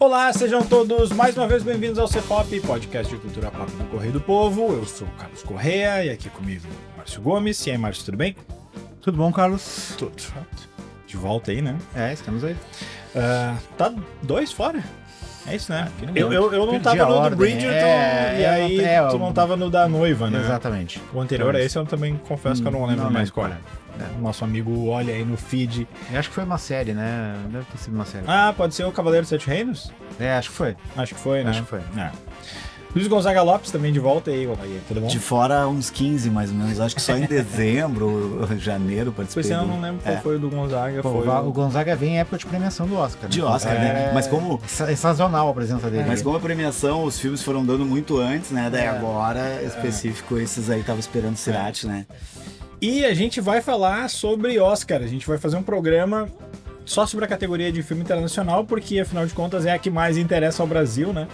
Olá, sejam todos mais uma vez bem-vindos ao C-Pop, podcast de cultura pop do Correio do Povo. Eu sou o Carlos Correia e aqui comigo o Márcio Gomes. E aí, Márcio, tudo bem? Tudo bom, Carlos? Tudo. De volta aí, né? Estamos aí. Tá 2 fora? É isso, né? Eu não tava no do Bridgerton e aí tu não tava no da noiva, né? Exatamente. O anterior a esse eu também confesso que eu não lembro mais qual é. Nosso amigo olha aí no feed. Eu acho que foi uma série, né? Deve ter sido uma série. Pode ser o Cavaleiro dos Sete Reinos? Acho que foi. Acho que foi, né? Acho que foi. Luiz Gonzaga Lopes também de volta aí, tudo bom? De fora uns 15 mais ou menos, acho que só em dezembro, janeiro participei. Pois é, eu não lembro qual foi o do Gonzaga. O Gonzaga vem em época de premiação do Oscar, né? De Oscar, né? Mas como... É sazonal a presença dele. Mas como a premiação, os filmes foram dando muito antes, né? Daí agora, específico, esses aí tava esperando o Cerati, né? E a gente vai falar sobre Oscar, a gente vai fazer um programa só sobre a categoria de filme internacional, porque afinal de contas é a que mais interessa ao Brasil, né?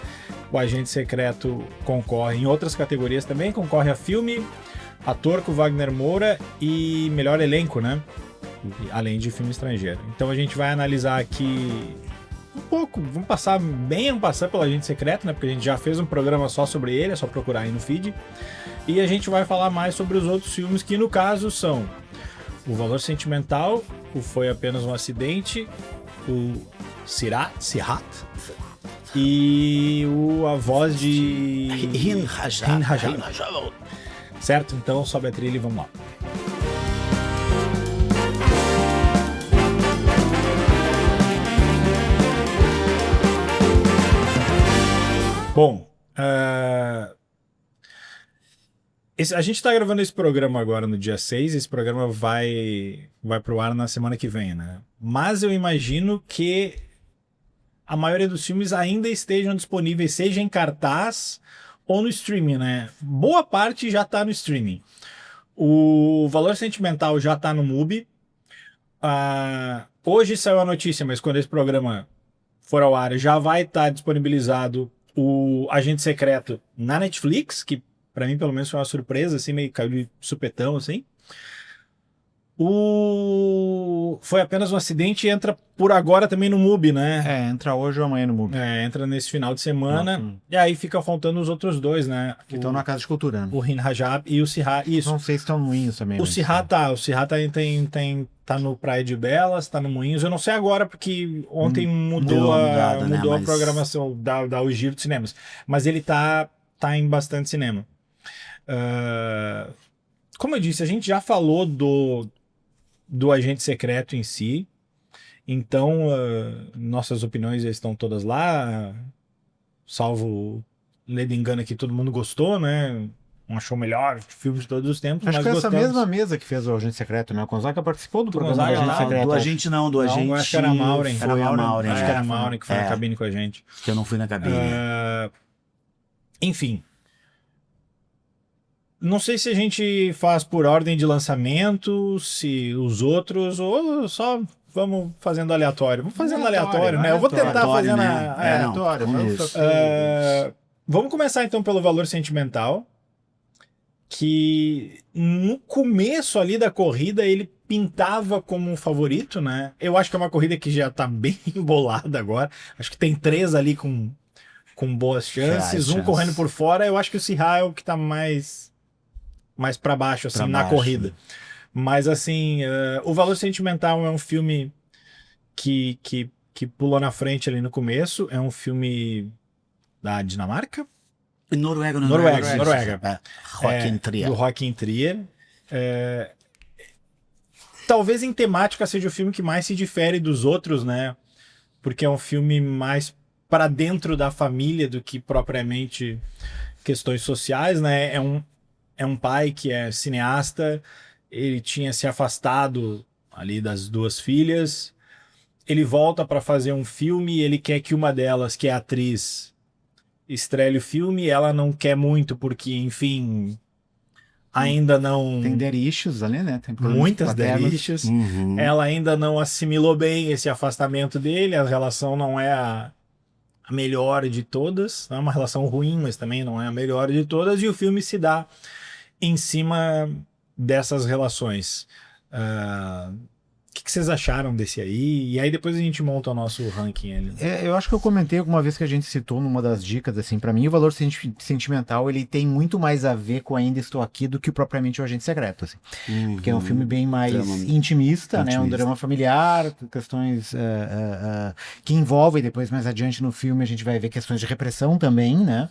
O Agente Secreto concorre em outras categorias também, concorre a filme, ator com Wagner Moura e melhor elenco, né? Além de filme estrangeiro. Então a gente vai analisar aqui um pouco, vamos passar pelo Agente Secreto, né? Porque a gente já fez um programa só sobre ele, é só procurar aí no feed. E a gente vai falar mais sobre os outros filmes que no caso são O Valor Sentimental, o Foi Apenas um Acidente, o Sirat e A Voz de Hin Rajab. Certo? Então sobe a trilha e vamos lá. Bom, a gente tá gravando esse programa agora no dia 6, esse programa vai pro ar na semana que vem, né? Mas eu imagino que a maioria dos filmes ainda estejam disponíveis, seja em cartaz ou no streaming, né? Boa parte já tá no streaming. O Valor Sentimental já tá no MUBI. Hoje saiu a notícia, mas quando esse programa for ao ar, já vai estar disponibilizado o Agente Secreto na Netflix, que pra mim pelo menos foi uma surpresa, assim, meio caiu de supetão, assim. Foi Apenas um Acidente e entra por agora também no MUBI, né? Entra hoje ou amanhã no MUBI. Entra nesse final de semana. E aí fica faltando os outros dois, né? Que estão na Casa de Cultura, né? O Hin Rajab e o Sirat. Isso. Não sei se estão no Moinhos também. O Sirat tá no Praia de Belas, tá no Moinhos. Eu não sei agora, porque ontem mudou a programação o giro de cinemas. Mas ele tá em bastante cinema. Como eu disse, a gente já falou do Agente Secreto em si. Então, nossas opiniões estão todas lá. Salvo Leda Engana, que todo mundo gostou, né? Não achou o melhor filme de todos os tempos. Acho mas que foi gostamos. essa mesma mesa que fez o Agente Secreto, né? O Gonzaga participou do programa Gonzaga, do Agente Secreto. Do Agente não, do Agente... Acho que era a Maureen. Foi a Maureen. Acho que era a Maureen que foi na cabine com a gente. Que eu não fui na cabine. Enfim. Não sei se a gente faz por ordem de lançamento, se os outros, ou só vamos fazendo aleatório. Vamos fazendo aleatório, né? Eu vou tentar fazer aleatório. Vamos começar então pelo Valor Sentimental, que no começo ali da corrida ele pintava como um favorito, né? Eu acho que é uma corrida que já tá bem embolada agora. Acho que tem 3 ali com boas chances, um correndo por fora. Eu acho que o Sirat é o que tá mais para baixo, assim, na corrida. Mas, assim, O Valor Sentimental é um filme que pulou na frente ali no começo. É um filme da Dinamarca? Noruega. Joaquin Trier. Do Joaquin Trier. Talvez em temática seja o filme que mais se difere dos outros, né? Porque é um filme mais para dentro da família do que propriamente questões sociais, né? É um pai que é cineasta, ele tinha se afastado ali das 2 filhas, ele volta para fazer um filme e ele quer que uma delas, que é atriz, estrele o filme, ela não quer muito porque, enfim, ainda não... Tem derichos ali, né? Tem muitas derichos. Ela ainda não assimilou bem esse afastamento dele, a relação não é a melhor de todas, não é uma relação ruim, mas também não é a melhor de todas, e o filme se dá em cima dessas relações. que vocês acharam desse aí? E aí depois a gente monta o nosso ranking ali. Eu acho que eu comentei alguma vez que a gente citou numa das dicas, assim, pra mim o valor sentimental, ele tem muito mais a ver com Ainda Estou Aqui do que propriamente o Agente Secreto, assim. Porque é um filme bem mais intimista, né? Um drama familiar, questões que envolvem depois, mais adiante no filme, a gente vai ver questões de repressão também, né?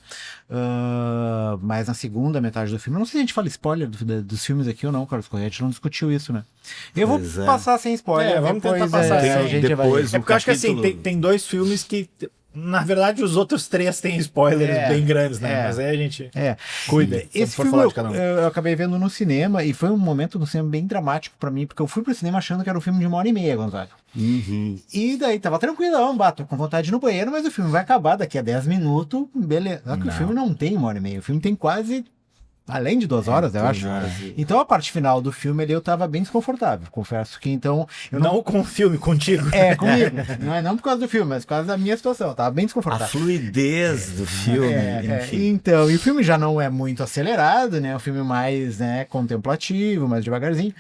Mas na segunda metade do filme, eu não sei se a gente fala spoiler dos filmes aqui ou não, Carlos Corrêa, a gente não discutiu isso, né? Eu vou passar sem spoiler. Vamos tentar passar sem. A gente vai... É porque eu acho que assim, tem 2 filmes que, na verdade, os outros 3 têm spoilers bem grandes, né? Mas aí a gente cuida. Esse filme eu acabei vendo no cinema e foi um momento no cinema bem dramático pra mim, porque eu fui pro cinema achando que era um filme de 1h30, Gonzaga. E daí tava tranquilão, tô com vontade de ir no banheiro, mas o filme vai acabar daqui a 10 minutos, beleza. Só que o filme não tem 1h30, o filme tem quase... Além de 2 horas, eu acho. Então a parte final do filme ali eu tava bem desconfortável. Confesso que então. Eu não com o filme, contigo. Comigo. Não por causa do filme, mas por causa da minha situação. Eu tava bem desconfortável. A fluidez do filme. Enfim. Então, e o filme já não é muito acelerado, né? É um filme mais contemplativo, mais devagarzinho.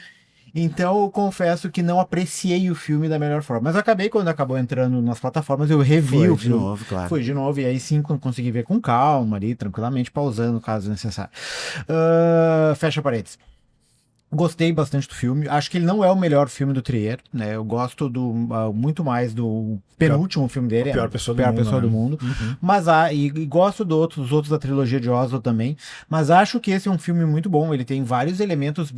Então eu confesso que não apreciei o filme da melhor forma. Mas acabei, quando acabou entrando nas plataformas, eu revi o filme. Novo, claro. Foi de novo, e aí sim consegui ver com calma ali, tranquilamente, pausando caso necessário. Fecha parênteses. Gostei bastante do filme. Acho que ele não é o melhor filme do Trier, né? Eu gosto muito mais do penúltimo filme dele, A Pior Pessoa do Mundo. Mas e gosto dos outros da trilogia de Oslo também. Mas acho que esse é um filme muito bom. Ele tem vários elementos.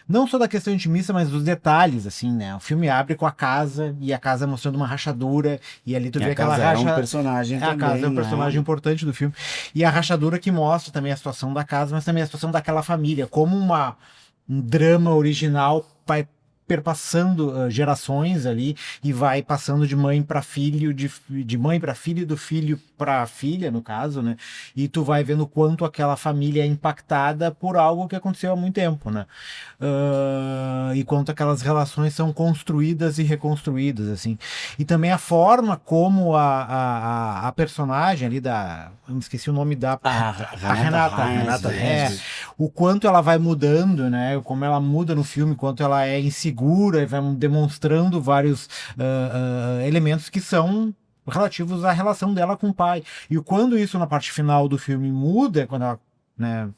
Não só da questão intimista, mas dos detalhes, assim, né? O filme abre com a casa, e a casa mostrando uma rachadura, e ali tu vê aquela rachadura. É um personagem também, a casa é um personagem importante do filme. E a rachadura que mostra também a situação da casa, mas também a situação daquela família, como um drama original vai perpassando gerações ali e vai passando de mãe para filho, de mãe para filho, do filho para filha, no caso, né? E tu vai vendo quanto aquela família é impactada por algo que aconteceu há muito tempo, né? E quanto aquelas relações são construídas e reconstruídas, assim. E também a forma como a personagem ali eu me esqueci o nome da... A Renata. O quanto ela vai mudando, né? Como ela muda no filme, quanto ela é insegura, e vai demonstrando vários elementos que são relativos à relação dela com o pai. E quando isso na parte final do filme muda, quando ela, né,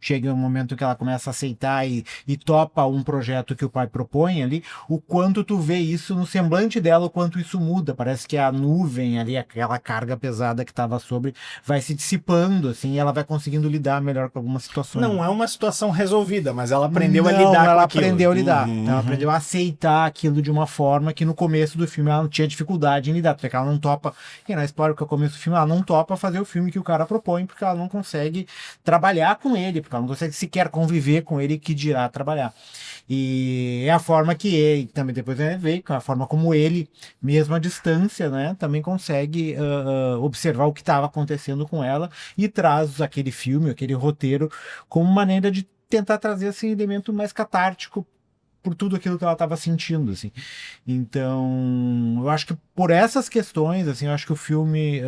chega um momento que ela começa a aceitar e topa um projeto que o pai propõe ali, o quanto tu vê isso no semblante dela, o quanto isso muda. Parece que a nuvem ali, aquela carga pesada que estava sobre, vai se dissipando, assim, e ela vai conseguindo lidar melhor com algumas situações. Não é uma situação resolvida, mas ela aprendeu a lidar com aquilo. Ela aprendeu a lidar. Ela aprendeu a aceitar aquilo de uma forma que no começo do filme ela não tinha dificuldade em lidar, porque ela não topa, e na spoiler que é o começo do filme, ela não topa fazer o filme que o cara propõe, porque ela não consegue trabalhar com ele, porque ela não consegue sequer conviver com ele, que dirá trabalhar. E é a forma que ele, também depois a gente vê, a forma como ele, mesmo à distância, né, também consegue observar o que estava acontecendo com ela e traz aquele filme, aquele roteiro, como maneira de tentar trazer esse elemento mais catártico por tudo aquilo que ela estava sentindo, assim. Então, eu acho que por essas questões, assim, eu acho que o filme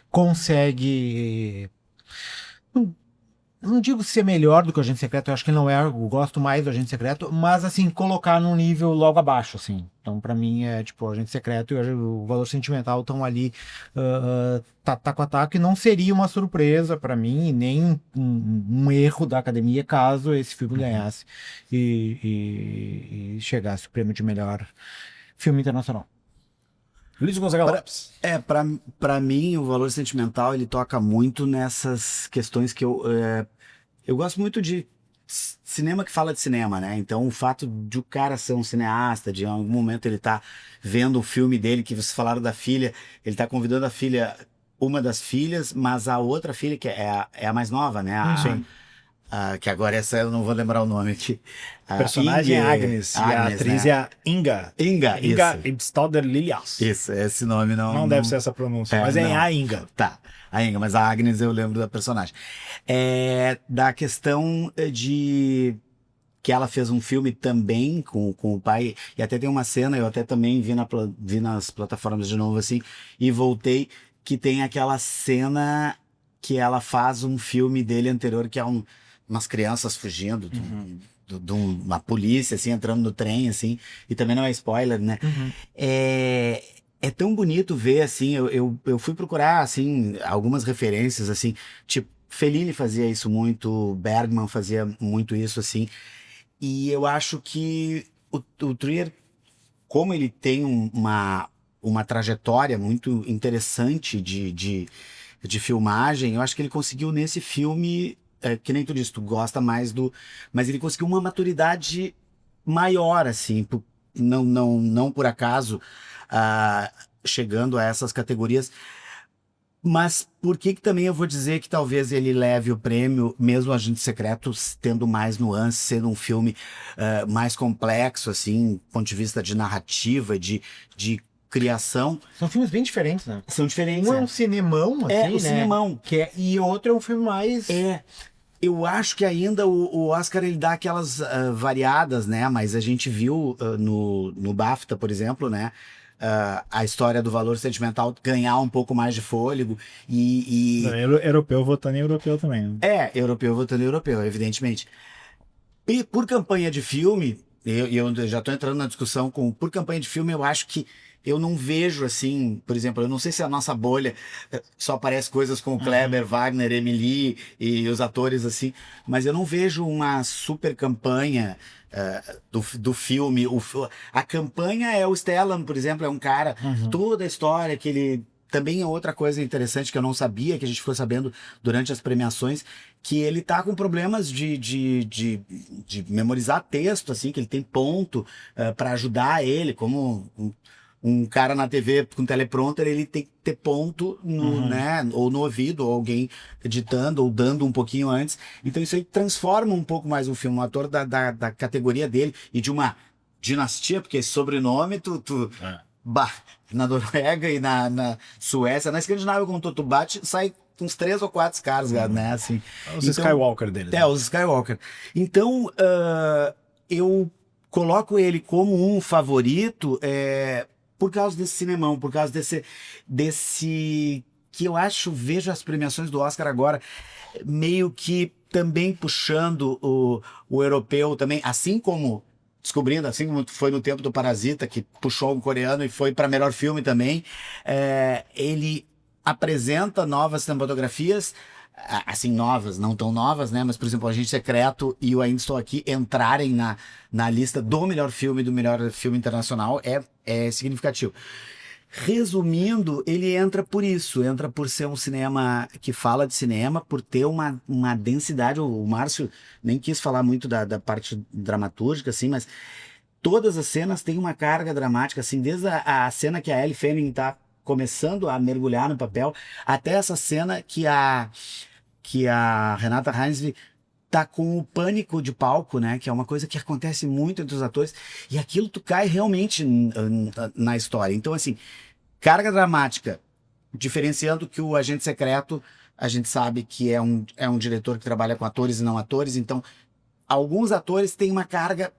consegue... Não digo ser melhor do que o Agente Secreto, eu acho que não é, eu gosto mais do Agente Secreto, mas assim, colocar num nível logo abaixo, assim. Então, pra mim, é tipo, o Agente Secreto e o Valor Sentimental estão ali taco a taco, e não seria uma surpresa pra mim, nem um erro da academia, caso esse filme ganhasse e chegasse o prêmio de melhor filme internacional. Luiz Gonzaga Lopes. Pra mim, o Valor Sentimental, ele toca muito nessas questões que eu gosto muito de cinema que fala de cinema, né? Então, o fato de o cara ser um cineasta, de em algum momento ele tá vendo o filme dele, que vocês falaram da filha, ele tá convidando a filha, uma das filhas, mas a outra filha, que é a mais nova, né? Sim. Que agora essa eu não vou lembrar o nome aqui. A personagem é Agnes, e a atriz, né, é a Inga. Inga Ibstadler Lilias. Isso, esse nome não deve ser essa pronúncia, mas é a Inga. Tá, a Inga, mas a Agnes eu lembro da personagem. Da questão de que ela fez um filme também com o pai, e até tem uma cena, eu até também vi nas plataformas de novo assim, e voltei, que tem aquela cena que ela faz um filme dele anterior, que é umas crianças fugindo de uma polícia, assim, entrando no trem, assim, e também não é spoiler, né? É tão bonito ver, assim, eu fui procurar, assim, algumas referências, assim, tipo, Fellini fazia isso muito, Bergman fazia muito isso, assim, e eu acho que o Trier, como ele tem uma trajetória muito interessante de filmagem, eu acho que ele conseguiu nesse filme, que nem tu disse, tu gosta mais mas ele conseguiu uma maturidade maior, assim, não por acaso, chegando a essas categorias. Mas por que também eu vou dizer que talvez ele leve o prêmio, mesmo Agente Secreto tendo mais nuances, sendo um filme mais complexo, assim, do ponto de vista de narrativa, de criação. São filmes bem diferentes, né? São diferentes. Um é um cinemão, assim, né? Cinemão. E outro é um filme mais... Eu acho que ainda o Oscar ele dá aquelas variadas, né? Mas a gente viu no BAFTA, por exemplo, né? A história do valor sentimental ganhar um pouco mais de fôlego Europeu votando em europeu também. Né? Europeu votando em europeu, evidentemente. E por campanha de filme, eu já estou entrando na discussão por campanha de filme, eu acho que eu não vejo assim, por exemplo, eu não sei se a nossa bolha só aparece coisas como Kleber, Wagner, Emily e os atores assim, mas eu não vejo uma super campanha do filme. A campanha é o Stellan, por exemplo, é um cara, toda a história que ele... Também é outra coisa interessante que eu não sabia, que a gente ficou sabendo durante as premiações, que ele tá com problemas de memorizar texto, assim, que ele tem ponto para ajudar ele, como um cara na TV com teleprompter, ele tem que ter ponto né, ou no ouvido, ou alguém editando, ou dando um pouquinho antes. Então isso aí transforma um pouco mais o filme, um ator da categoria dele e de uma dinastia, porque esse sobrenome, na Noruega e na Suécia, na Escandinávia, como tu bate, sai uns 3 ou 4 caras, né, assim. Os Skywalker deles. Os Skywalker. Então, eu coloco ele como um favorito por causa desse cinemão, por causa desse que eu vejo as premiações do Oscar agora meio que também puxando o europeu também, assim como foi no tempo do Parasita, que puxou um coreano e foi para melhor filme também, ele apresenta novas cinematografias, assim, novas, não tão novas, né? Mas, por exemplo, Agente Secreto e o Ainda Estou Aqui entrarem na lista do melhor filme internacional é significativo. Resumindo, ele entra por ser um cinema que fala de cinema, por ter uma densidade. O Márcio nem quis falar muito da parte dramatúrgica, assim, mas todas as cenas têm uma carga dramática, assim, desde a cena que a Elle Fanning está começando a mergulhar no papel, até essa cena que a Renata Reinsve tá com o pânico de palco, né? Que é uma coisa que acontece muito entre os atores, e aquilo tu cai realmente na história. Então, assim, carga dramática, diferenciando que o Agente Secreto, a gente sabe que é um diretor que trabalha com atores e não atores, então alguns atores têm uma carga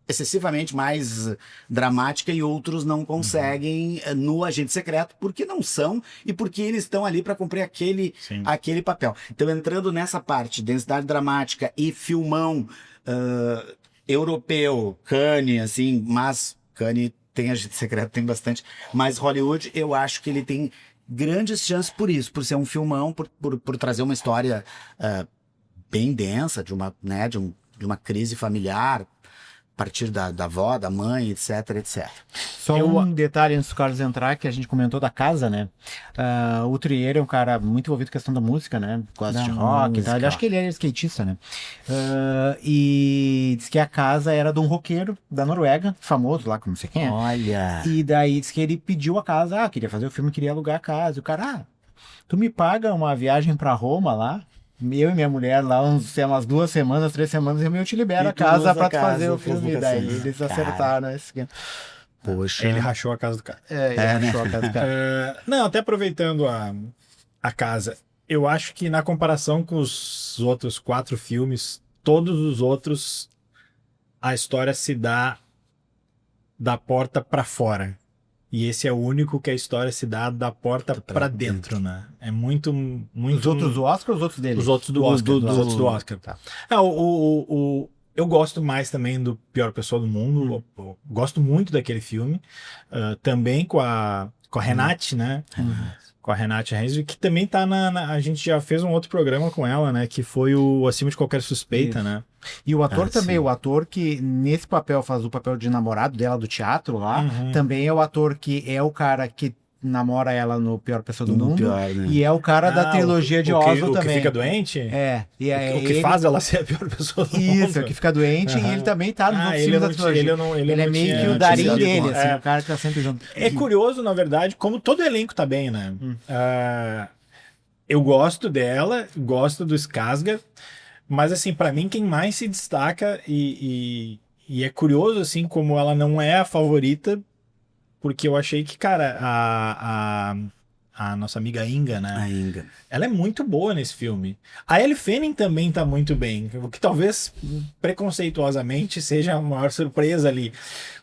excessivamente mais dramática e outros não conseguem no Agente Secreto porque não são e porque eles estão ali para cumprir aquele papel. Então, entrando nessa parte, densidade dramática e filmão europeu, Cannes, assim, mas Cannes tem Agente Secreto, tem bastante, mas Hollywood, eu acho que ele tem grandes chances por isso, por ser um filmão, por trazer uma história bem densa de uma crise familiar, a partir da avó, da mãe, etc, etc. Só um detalhe antes do Carlos entrar, que a gente comentou da casa, né? O Trier é um cara muito envolvido com a questão da música, né? Gosta de rock e tal. Ele acho que ele é skatista, né? E diz que a casa era de um roqueiro da Noruega, famoso lá, que não sei quem é. Olha! E daí diz que ele pediu a casa, queria fazer o filme, queria alugar a casa. E o cara, tu me paga uma viagem pra Roma lá? Eu e minha mulher lá, umas 2 semanas, 3 semanas, eu te libero a casa pra tu fazer o filme. Daí eles acertaram esse esquema. Poxa. Ele rachou a casa do cara. Ele rachou a casa do cara. Não, até aproveitando a casa, eu acho que na comparação com os outros 4 filmes, todos os outros, a história se dá da porta pra fora. E esse é o único que a história se dá da porta pra dentro, né? É muito... Os outros do Oscar ou os outros dele? Os outros do Oscar. Os outros do Oscar. Tá. Eu gosto mais também do Pior Pessoa do Mundo. Eu gosto muito daquele filme. Também com a Renate, né? Com a Renate Reinsve, que também tá a gente já fez um outro programa com ela, né? Que foi o Acima de Qualquer Suspeita, Isso. né? E o ator também, sim. o ator que nesse papel faz o papel de namorado dela do teatro lá, Uhum. também é o ator que é o cara que namora ela no Pior Pessoa do No Mundo. pior, né? E é o cara da trilogia de Oslo o também. que fica doente? É, e O que ele... faz ela ser a pior pessoa do mundo. Isso, é o que fica doente, e ele também tá nos outros filmes da trilogia. Ele é meio que o Darim dele, assim, o cara que tá sempre junto. É curioso, na verdade, como todo elenco tá bem, né? Eu gosto dela, gosto do Skarsgård, mas assim, pra mim quem mais se destaca e é curioso assim como ela não é a favorita, porque eu achei que, cara, a nossa amiga Inga, né? A Inga. Ela é muito boa nesse filme. A Elle Fanning também tá muito bem, o que talvez preconceituosamente seja a maior surpresa ali,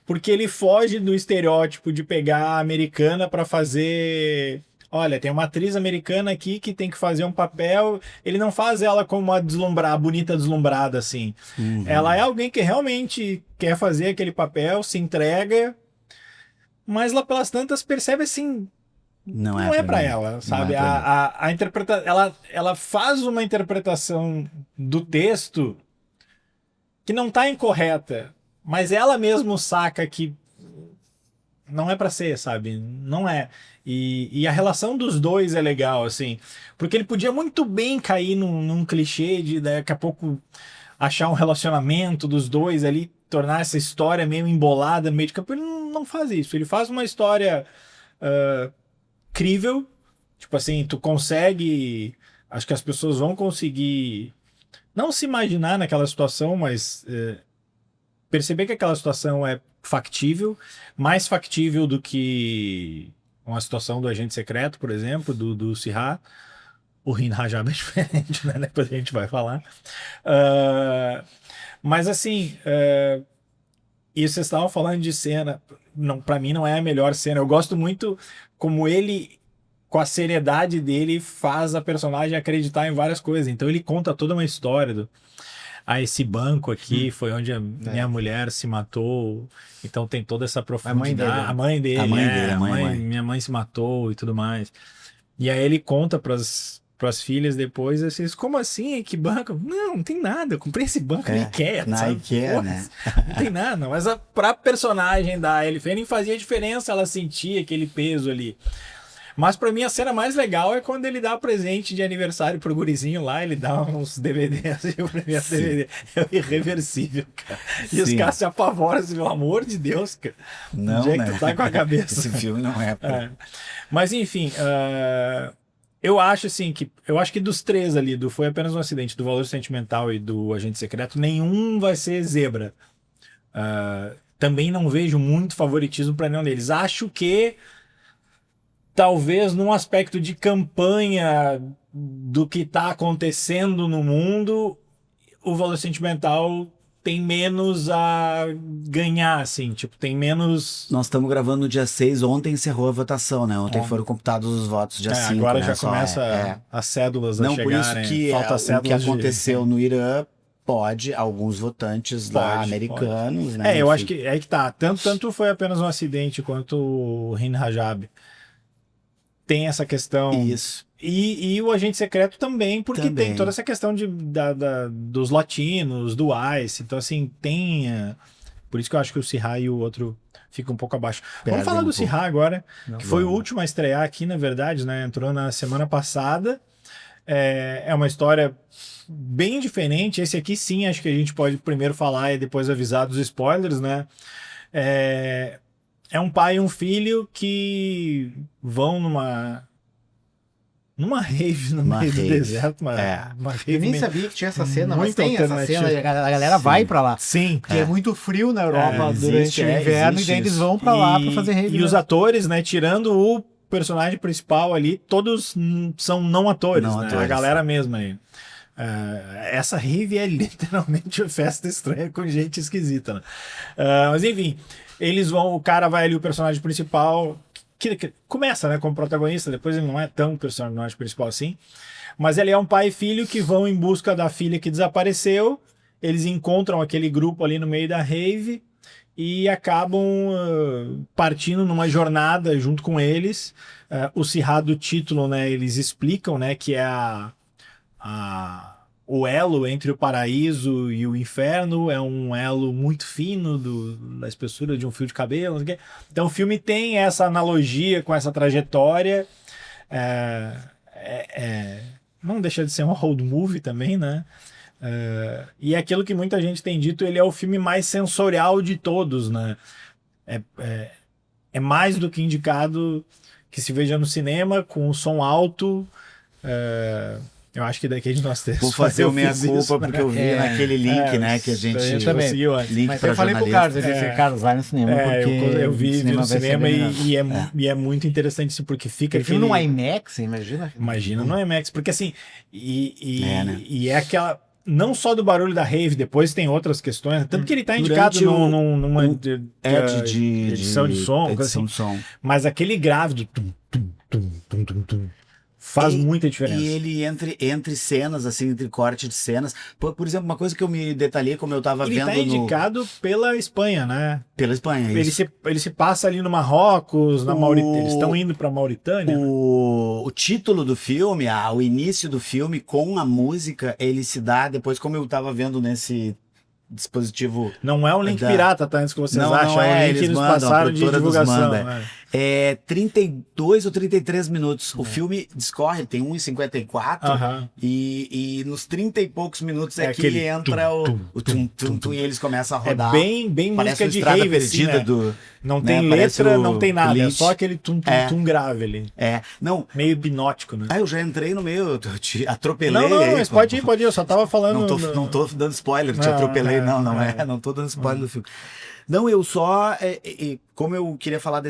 porque ele foge do estereótipo de pegar a americana pra fazer. Olha, tem uma atriz americana aqui que tem que fazer um papel. Ele não faz ela como a bonita deslumbrada, assim. Ela é alguém que realmente quer fazer aquele papel, se entrega, mas lá pelas tantas percebe assim, Não não é pra mim. ela, Não sabe? é pra mim. A ela faz uma interpretação do texto que não tá incorreta, mas ela mesmo saca que não é pra ser, sabe? Não é. E a relação dos dois é legal, assim, porque ele podia muito bem cair num clichê de daqui a pouco achar um relacionamento dos dois ali, tornar essa história meio embolada, meio de campo. Ele não faz isso. Ele faz uma história crível, tipo assim, tu consegue. Acho que as pessoas vão conseguir não se imaginar naquela situação, mas perceber que aquela situação é factível, mais factível do que uma situação do agente secreto, por exemplo, do Sirha. O Rin Rajab é diferente, né? Depois a gente vai falar. Mas assim, e vocês estavam falando de cena, não, para mim não é a melhor cena. Eu gosto muito como ele, com a seriedade dele, faz a personagem acreditar em várias coisas. Então ele conta toda uma história esse banco aqui foi onde a minha mulher se matou. Então tem toda essa profundidade. A mãe dele, minha mãe se matou e tudo mais. E aí ele conta pras filhas depois, assim, como assim? Que banco? Não tem nada. Eu comprei esse banco na IKEA, na sabe? IKEA, né? Não tem nada. Mas pra personagem da Elle Fanning fazia diferença ela sentir aquele peso ali. Mas pra mim a cena mais legal é quando ele dá presente de aniversário pro gurizinho lá, ele dá uns DVDs e o primeiro DVD é o Irreversível, cara. E os caras se apavoram, assim, pelo amor de Deus, cara. Não, onde é né? que tu tá com a cabeça? Esse filme não é. Mas enfim, eu acho assim eu acho que dos três ali, do Foi Apenas um Acidente, do Valor Sentimental e do Agente Secreto, nenhum vai ser zebra. Também não vejo muito favoritismo para nenhum deles. Acho que talvez num aspecto de campanha do que está acontecendo no mundo, o Valor Sentimental tem menos a ganhar, assim, tipo, tem menos... Nós estamos gravando no dia 6, ontem encerrou a votação, né? Ontem foram computados os votos dia 5, agora né? já começa as cédulas a não, chegarem. por isso que falta o que aconteceu no Irã pode, alguns votantes lá americanos, né? Eu acho que é que tá, tanto Foi Apenas um Acidente quanto o Rin Rajab tem essa questão. Isso. E o Agente Secreto também, porque tem toda essa questão dos latinos, do ICE. Então, assim, tem. Por isso que eu acho que o Sirha e o outro ficam um pouco abaixo. Vamos falar do Sirha agora, que foi o último a estrear aqui, na verdade, né? Entrou na semana passada. É uma história bem diferente. Esse aqui, sim, acho que a gente pode primeiro falar e depois avisar dos spoilers, né? É um pai e um filho que vão numa rave no meio do deserto. Uma rave. Eu nem sabia que tinha essa cena, mas tem essa cena. A galera vai pra lá. Sim. Porque é muito frio na Europa durante o inverno, e daí eles vão pra lá pra fazer rave. E os atores, né, tirando o personagem principal ali, todos são não atores, né? A galera mesma aí. Essa rave é literalmente uma festa estranha com gente esquisita, né? Mas enfim, o cara vai ali, o personagem principal, que começa, né, como protagonista, depois ele não é tão personagem principal assim, mas ele é um pai e filho que vão em busca da filha que desapareceu, eles encontram aquele grupo ali no meio da rave e acabam partindo numa jornada junto com eles. O Cerrado título, né, eles explicam, né, que é o elo entre o paraíso e o inferno, é um elo muito fino da espessura de um fio de cabelo. Não sei o quê. Então o filme tem essa analogia com essa trajetória. Não deixa de ser um road movie também, né? E é aquilo que muita gente tem dito, ele é o filme mais sensorial de todos, né? É mais do que indicado que se veja no cinema, com o som alto. Eu acho que daqui a gente nós temos. Vou fazer o meia-culpa, isso, porque né? eu vi naquele link, né, que a gente também. conseguiu. Link Mas pra eu falei pro jornalista. Carlos, ele disse, Carlos, vai no cinema, porque eu vi no vai ser cinema bem melhor. e é muito interessante isso, porque fica Aquele filme no IMAX, imagina? Imagina no IMAX, porque assim, né? e é aquela, não só do barulho da rave, depois tem outras questões, tanto que ele tá indicado Durante numa de edição de som, coisa edição assim, de som. mas aquele grave do tum, tum, tum, tum, tum, tum, faz muita diferença. E ele entre cenas, assim, entre corte de cenas. Por exemplo, uma coisa que eu me detalhei, como eu tava Ele vendo tá indicado pela Espanha, né? pela Espanha. Isso. Ele se passa ali no Marrocos, na Mauritânia. Eles estão indo pra Mauritânia. O título do filme, o início do filme com a música, ele se dá depois, como eu tava vendo nesse dispositivo. Não é um link pirata, tá? Antes que vocês Não, acham, não é um link eles que eles mandam, a passaram de produtora nos divulgação. manda. Né? É 32 ou 33 minutos. O filme discorre, tem 1,54 Aham. e nos 30 e poucos minutos é que aquele entra tum, o tum, e eles começam a É rodar. bem Parece música uma de estrada rave, assim, perdida né? do... Não né? tem Parece letra, o não tem nada. É Lynch. só aquele tum grave ali. Não, Meio hipnótico, né? eu já entrei no meio, eu te atropelei. Não, aí, mas pô. pode ir. Eu só tava falando. Não tô dando spoiler, te atropelei, não tô dando spoiler do filme. Não, eu só, como eu queria falar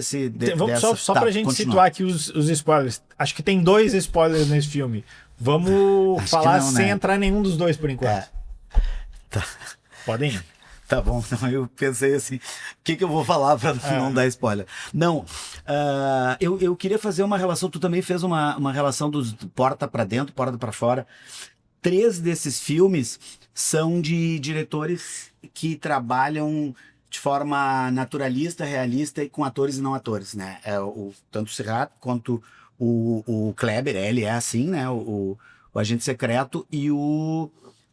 Vamos só pra gente situar aqui os spoilers. Acho que tem 2 spoilers nesse filme. Vamos Acho falar que não, sem né? entrar em nenhum dos 2 por enquanto. Tá. Podem ir. Tá bom, então eu pensei assim, o que eu vou falar pra não dar spoiler? Não, eu queria fazer uma relação, tu também fez uma relação dos porta pra dentro, porta pra fora. 3 desses filmes são de diretores que trabalham de forma naturalista, realista e com atores e não atores, né? Tanto o Cerrato quanto o Kleber, ele é assim, né? O Agente Secreto e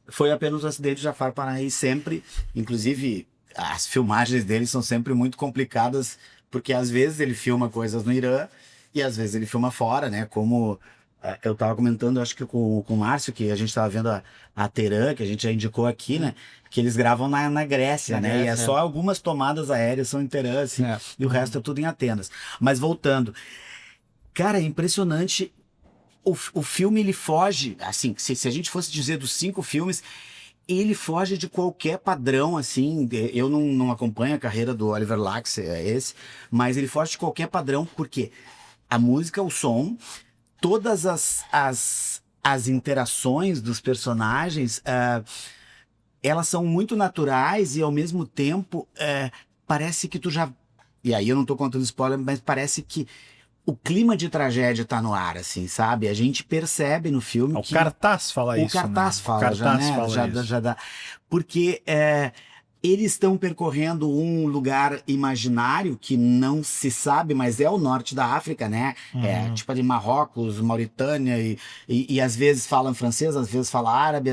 Foi Apenas um Acidente, Jafar Panahi sempre, inclusive as filmagens dele são sempre muito complicadas, porque às vezes ele filma coisas no Irã e às vezes ele filma fora, né? Como eu estava comentando, acho que com o Márcio, que a gente estava vendo a Teherã, que a gente já indicou aqui, né? Que eles gravam na Grécia, né? Grécia, E é só algumas tomadas aéreas são em Teherã, assim, e o resto é tudo em Atenas. Mas voltando, cara, é impressionante. O filme, ele foge, assim, se a gente fosse dizer dos 5 filmes, ele foge de qualquer padrão, assim. Eu não acompanho a carreira do Oliver Lacks, mas ele foge de qualquer padrão, porque a música, o som, todas as interações dos personagens, elas são muito naturais e, ao mesmo tempo, parece que tu já... E aí eu não tô contando spoiler, mas parece que o clima de tragédia tá no ar, assim, sabe? A gente percebe no filme O que... cartaz fala isso. O cartaz né? fala, O cartaz já, né? fala já dá. Porque eles estão percorrendo um lugar imaginário que não se sabe, mas é o norte da África, né? Tipo de Marrocos, Mauritânia, e às vezes falam francês, às vezes falam árabe,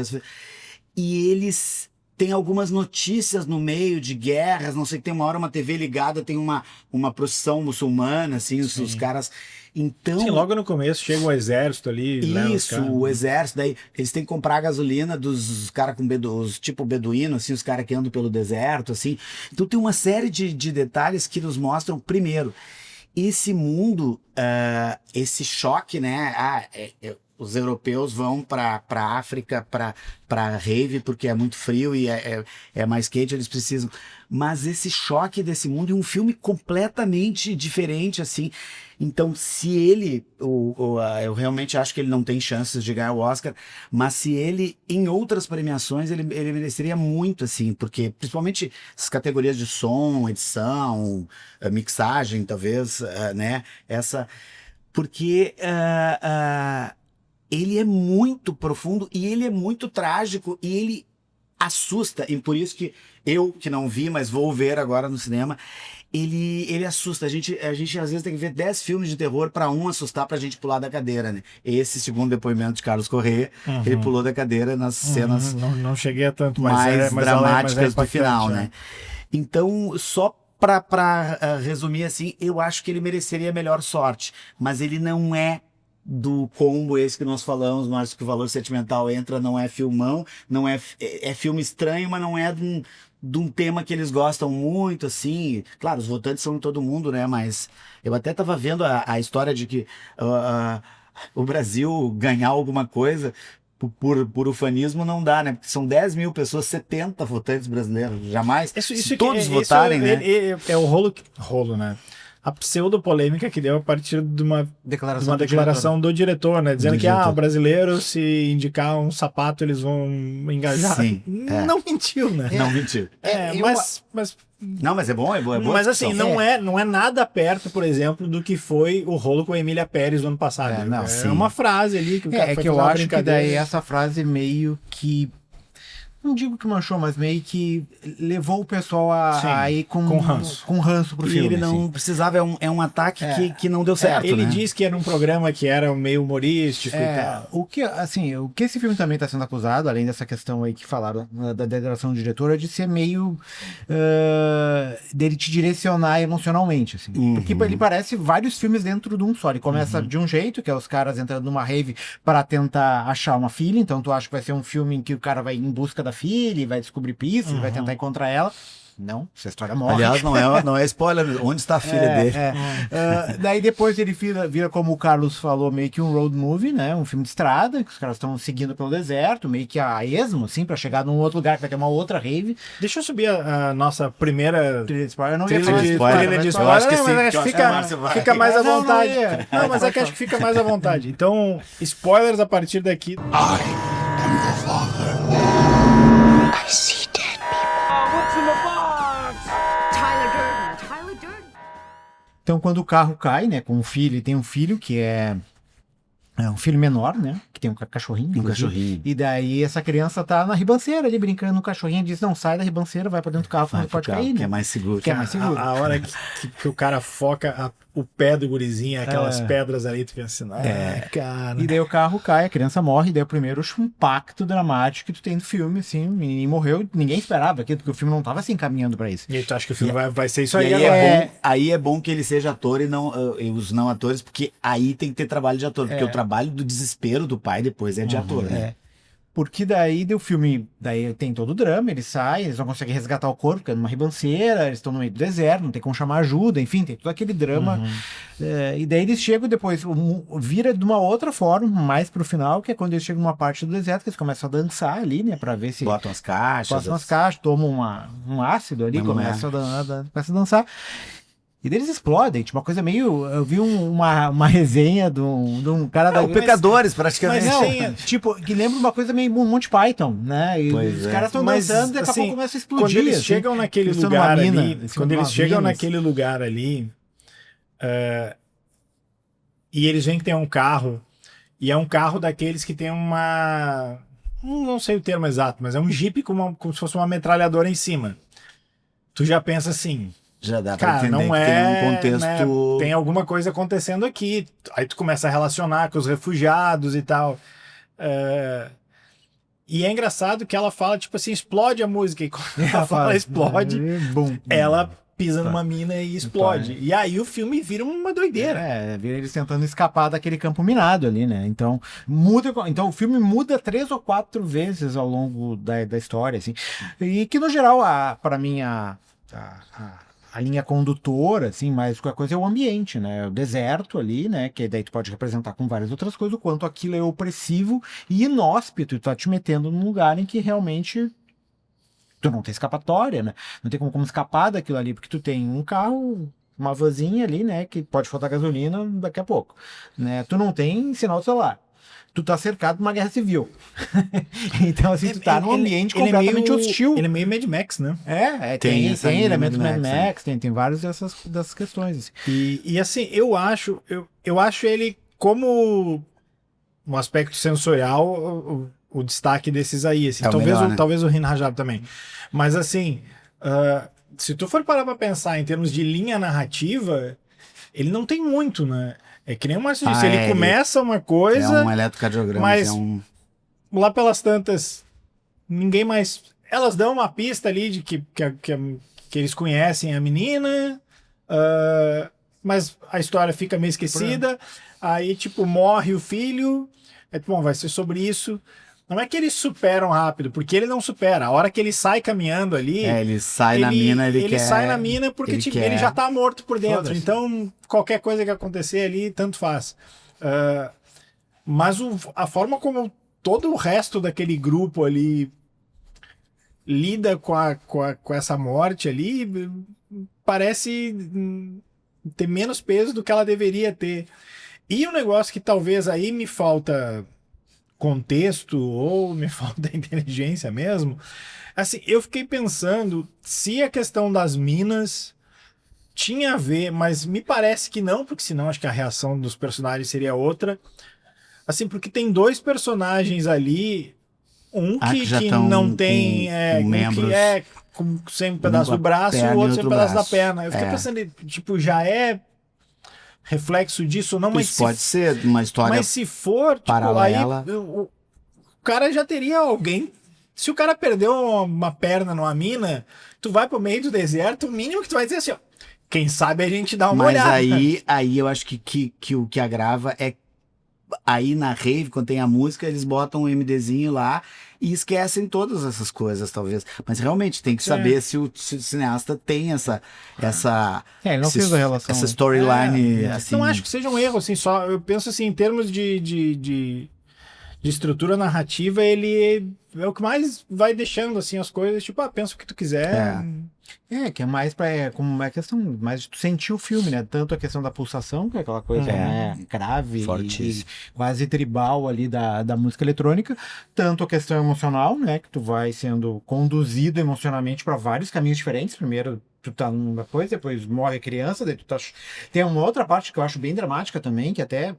e eles têm algumas notícias no meio de guerras, não sei, tem uma hora uma TV ligada, tem uma procissão muçulmana, assim, os caras... Então, Sim, logo no começo chega o exército ali. isso, o exército, daí eles têm que comprar a gasolina dos caras com os tipo beduíno, assim, os caras que andam pelo deserto, assim. Então tem uma série de detalhes que nos mostram, primeiro, esse mundo, esse choque, né? Os europeus vão para África, para rave, porque é muito frio e é mais quente, eles precisam. Mas esse choque desse mundo, e um filme completamente diferente, assim. Então, se ele, eu realmente acho que ele não tem chances de ganhar o Oscar, mas se ele, em outras premiações, ele mereceria muito, assim, porque, principalmente essas categorias de som, edição, mixagem, talvez, né? Porque ele é muito profundo e ele é muito trágico e ele assusta, e por isso que eu, que não vi, mas vou ver agora no cinema, ele assusta. A gente às vezes tem que ver 10 filmes de terror pra um assustar pra gente pular da cadeira, né? Esse, segundo depoimento de Carlos Corrêa, ele pulou da cadeira nas cenas Não cheguei a tanto, mais dramáticas do final, impactante, né? Então, só pra resumir assim, eu acho que ele mereceria melhor sorte, mas ele não é do combo esse que nós falamos, mas que o valor sentimental entra, não é filmão, não é filme estranho, mas não é de um tema que eles gostam muito, assim. Claro, os votantes são todo mundo, né? Mas eu até tava vendo a história de que o Brasil ganhar alguma coisa por ufanismo não dá, né? Porque são 10 mil pessoas, 70 votantes brasileiros. Jamais. Se todos votarem, né? É o rolo, né? A pseudo-polêmica que deu a partir de uma declaração do diretor, né? Dizendo que o brasileiro, se indicar um sapato, eles vão engajar. Sim, não mentiu, né? Não mentiu. Não, mas é bom, é boa. Mas assim, não é nada perto, por exemplo, do que foi o rolo com a Emília Pérez no ano passado. Sim. Uma frase ali que o cara foi que eu fazer uma acho que daí brincadeira. essa frase meio que... Não digo que manchou, mas meio que levou o pessoal a ir com ranço pro E filme. ele não assim. precisava, é um ataque que não deu certo, Ele né? disse que era um programa que era meio humorístico e tal. O que esse filme também está sendo acusado, além dessa questão aí que falaram da declaração do diretor, é de ser meio dele te direcionar emocionalmente, assim. Porque ele parece vários filmes dentro de um só. Ele começa de um jeito, que é os caras entrando numa rave para tentar achar uma filha, então tu acha que vai ser um filme em que o cara vai em busca da filha e vai descobrir pistas, vai tentar encontrar ela. Não, essa história morre. Aliás, não é spoiler, onde está a filha dele? Daí depois ele vira, como o Carlos falou, meio que um road movie, né? Um filme de estrada, que os caras estão seguindo pelo deserto, meio que a esmo, assim, pra chegar num outro lugar que vai ter uma outra rave. Deixa eu subir a nossa primeira Trilha de spoiler, eu não trilha ia falar de spoiler. spoiler. Eu acho que Não, sim, mas acho que que eu acho que a Márcia fica mais à Não, não vontade. ia. Não, mas é que acho que fica mais à vontade. Então, spoilers a partir daqui. I see dead people. What's in the box? Tyler Durden. Então, quando o carro cai, né, com o filho, e tem um filho que é um filho menor, né, que tem um cachorrinho. Um cachorrinho. E daí essa criança tá na ribanceira ali, brincando no cachorrinho, diz, não, sai da ribanceira, vai pra dentro do carro, Vai não pode pro carro, cair, que né? é mais seguro. Que é mais seguro. A hora que o cara foca o pé do gurizinho, aquelas pedras ali, tu pensa assim, cara. E daí o carro cai, a criança morre, e daí é o primeiro impacto dramático que tu tem no filme, assim, o menino morreu, ninguém esperava aquilo, porque o filme não tava se encaminhando pra isso. E aí tu acha que o filme vai ser isso E aí aí agora? aí é bom que ele seja ator e não e os não atores, porque aí tem que ter trabalho de ator, porque o trabalho do desespero do pai depois é de ator, né? Porque daí o filme, daí tem todo o drama, eles saem, eles não conseguem resgatar o corpo, porque é numa ribanceira, eles estão no meio do deserto, não tem como chamar ajuda, enfim, tem todo aquele drama. E daí eles chegam depois, vira de uma outra forma, mais pro final, que é quando eles chegam numa parte do deserto, que eles começam a dançar ali, né, pra ver se... Botam as caixas. Passam as caixas, tomam um ácido ali, começam a dançar. E daí eles explodem, tipo, uma coisa meio... Eu vi uma resenha de um cara da... Pecadores, praticamente. Mas não, tipo, que lembra uma coisa meio Monty Python, né? E Pois os é. caras estão Mas, dançando e daqui a assim, pouco começa a explodir. Quando eles assim. chegam naquele Eles estão numa lugar mina, ali, eles quando estão eles numa chegam minas. naquele lugar ali, e eles veem que tem um carro, e é um carro daqueles que tem uma... Não sei o termo exato, mas é um Jeep como se fosse uma metralhadora em cima. Tu já pensa assim... Já dá pra Cara, entender não que é, tem um contexto... né, tem alguma coisa acontecendo aqui. Aí tu começa a relacionar com os refugiados e tal. E é engraçado que ela fala, tipo assim, explode a música. E quando ela fala explode, Bum. ela pisa numa mina e explode. E aí o filme vira uma doideira. Vira eles tentando escapar daquele campo minado ali, né? Então, então o filme muda 3 ou 4 vezes ao longo da história, assim. E que, no geral, pra mim, a linha condutora, assim, mais qualquer coisa é o ambiente, né? O deserto ali, né? Que daí tu pode representar com várias outras coisas, o quanto aquilo é opressivo e inóspito, e tu tá te metendo num lugar em que realmente tu não tem escapatória, né? Não tem como escapar daquilo ali, porque tu tem um carro, uma vanzinha ali, né? Que pode faltar gasolina daqui a pouco, né? Tu não tem sinal de celular. Tu tá cercado de uma guerra civil. Então, assim, tu tá num ambiente completamente hostil. Ele é meio Mad Max, né? Tem elementos Mad Mad Max, Max, tem várias dessas questões. Assim. E assim, eu acho ele como um aspecto sensorial, o destaque desses aí, assim. É o melhor, né? Talvez o Hin Rajab também. Mas assim, se tu for parar pra pensar em termos de linha narrativa, ele não tem muito, né? É que nem o Márcio disse, ele começa uma coisa, É um eletrocardiograma, mas- é um... lá pelas tantas, ninguém mais... Elas dão uma pista ali de que eles conhecem a menina, mas a história fica meio esquecida, aí, tipo, morre o filho, bom, vai ser sobre isso. Não é que eles superam rápido, porque ele não supera. A hora que ele sai caminhando ali... ele sai na mina, ele quer... sai na mina porque ele tipo, quer- ele já tá morto por dentro. Foda-se. Então, qualquer coisa que acontecer ali, tanto faz. Mas a forma como todo o resto daquele grupo ali lida com essa morte ali parece ter menos peso do que ela deveria ter. E um negócio que talvez aí me falta contexto ou me falta inteligência mesmo. Assim, eu fiquei pensando se a questão das minas tinha a ver, mas me parece que não, porque senão acho que a reação dos personagens seria outra. Assim, porque tem dois personagens ali, um que já que tão não tem, com um membros. que é sem um pedaço com a do braço e perna o e outro sem um outro pedaço da braço. perna. Eu fiquei É. pensando, tipo, já é reflexo disso ou não, mas Isso pode ser uma história... mas se for, tipo, paralela. aí o cara já teria alguém. Se o cara perdeu uma perna numa mina, tu vai pro meio do deserto, o mínimo que tu vai dizer assim, ó, quem sabe a gente dá uma Mas olhada. aí eu acho que o que agrava é aí na rave, quando tem a música, eles botam um MDzinho lá e esquecem todas essas coisas, talvez. Mas realmente tem que saber se o cineasta tem essa Ele não fez a relação. essa storyline, É, assim. não acho que seja um erro, assim, só eu penso assim, em termos de estrutura narrativa, ele é o que mais vai deixando assim as coisas, tipo, pensa o que tu quiser. Que é mais como uma questão mais de tu sentir o filme, né? Tanto a questão da pulsação, que é aquela coisa né, grave Fortíssimo. e quase tribal ali da música eletrônica, tanto a questão emocional, né? Que tu vai sendo conduzido emocionalmente para vários caminhos diferentes. Primeiro tu tá numa coisa, depois morre a criança, daí tu tá... Tem uma outra parte que eu acho bem dramática também, que até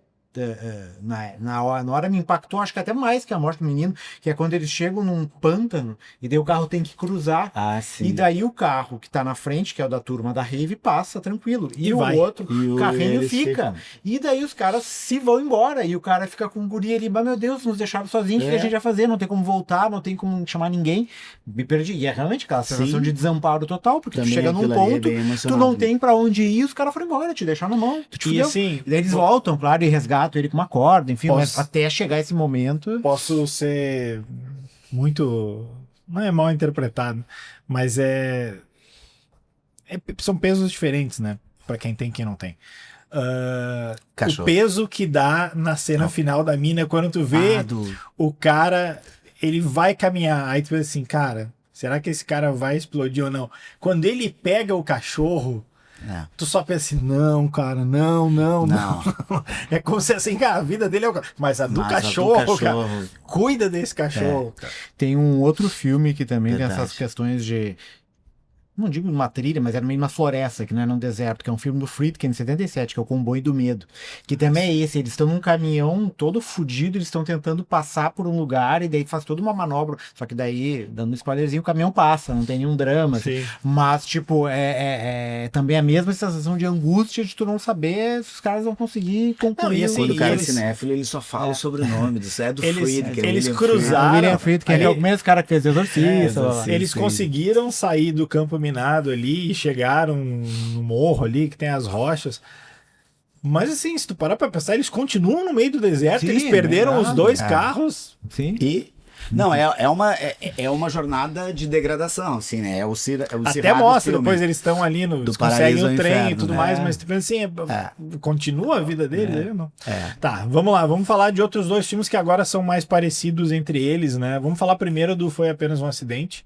na hora me impactou, acho que até mais que a morte do menino, que é quando eles chegam num pântano e daí o carro tem que cruzar. Sim. E daí o carro que tá na frente, que é o da turma da rave, passa tranquilo. E o vai. outro E carrinho eles fica. E daí os caras se vão embora. E o cara fica com o guri ali, mas meu Deus, nos deixaram sozinhos, o que a gente vai fazer? Não tem como voltar, não tem como chamar ninguém. Me perdi. E é realmente aquela sensação de desamparo total, porque Também tu chega num aquilo ali é ponto, bem tu emocionante. não tem pra onde ir, os caras foram embora, te deixaram na mão. Tu te E fudeu. assim, E daí eles voltam, claro, e resgatam ele com uma corda, enfim, Posso- mas até chegar esse momento. posso ser muito, não é mal interpretado, mas são pesos diferentes, né? Pra quem tem e quem não tem. O Cachorro. peso que dá na cena final da mina quando tu vê o cara, ele vai caminhar, aí tu pensa assim, cara, será que esse cara vai explodir ou não? Quando ele pega o cachorro, tu só pensa assim, não, cara, não. É como se assim, cara, a vida dele é o mas a do cachorro, cara, cuida desse cachorro, cara. Tem um outro filme que também tem Verdade. essas questões de... Não digo uma trilha, mas era meio uma floresta, que não é num deserto, que é um filme do Friedkin, de 77, que é o Comboio do Medo. Que também é esse, eles estão num caminhão todo fudido, eles estão tentando passar por um lugar, e daí faz toda uma manobra, só que daí, dando um spoilerzinho, o caminhão passa, não tem nenhum drama. Sim. Mas, tipo, é também a mesma sensação de angústia de tu não saber se os caras vão conseguir concluir. Não, e assim, Quando o cara eles- é cinéfilo, ele só fala o sobrenome do é do Eles- Friedkin. eles William cruzaram- O William Friedkin, ali- é o mesmo cara que fez Exorcista. blá, blá. Sim, Eles sim. conseguiram sair do campo minado ali e chegaram no morro ali que tem as rochas. Mas assim, se tu parar pra pensar, eles continuam no meio do deserto, Sim, eles perderam verdade. os dois carros. Sim. E não, é uma jornada de degradação, assim, né? É o Até Cirrado mostra, filme. depois eles estão ali, Do eles paraíso conseguem ao o trem inferno, e tudo né? mais, mas tu pensa assim, continua a vida deles, aí ou não? É. Tá, vamos lá, vamos falar de outros dois filmes que agora são mais parecidos entre eles, né? Vamos falar primeiro do Foi Apenas um Acidente,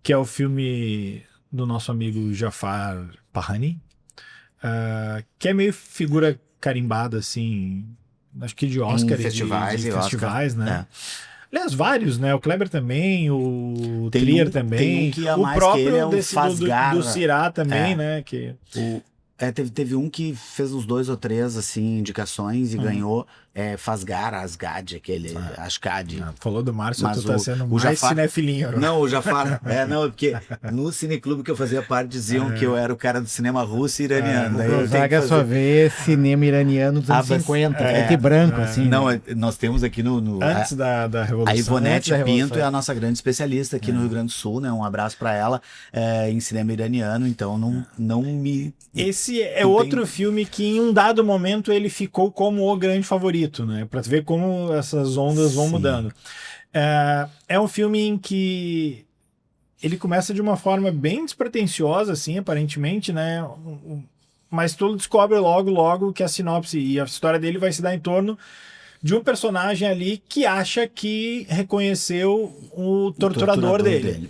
que é o filme do nosso amigo Jafar Pahani, que é meio figura carimbada, assim, acho que de Oscar Em festivais de e festivais, Oscar. né? Aliás, vários, né? O Kleber também, o Tem Trier um- também, tem um que a o mais que próprio ele é um desse, faz garra. do Cirá também, É. né? Que... Teve um que fez uns 2 ou 3, assim, indicações e ganhou. Fasgar, Asgard, aquele Asgard. Falou do Márcio, Mas tu tá o- sendo o mais Jafar- cinefilinho. Não, o Jafar. Não, porque no cineclube que eu fazia parte diziam que eu era o cara do cinema russo e iraniano. Daí eu tenho que Gonzaga só fazer... vê cinema iraniano dos anos Ah, mas- 50, preto e branco, assim. Não, né? nós temos aqui no Antes da Revolução. a Ivonete antes da Revolução. Pinto é a nossa grande especialista aqui no Rio Grande do Sul, né? Um abraço pra ela, em cinema iraniano, então não me... Esse é Não outro tem- filme que em um dado momento ele ficou como o grande favorito, né? Pra ver como essas ondas vão Sim. mudando. É um filme em que ele começa de uma forma bem despretensiosa, assim, aparentemente, né? Mas tu descobre logo que a sinopse e a história dele vai se dar em torno de um personagem ali que acha que reconheceu o torturador dele.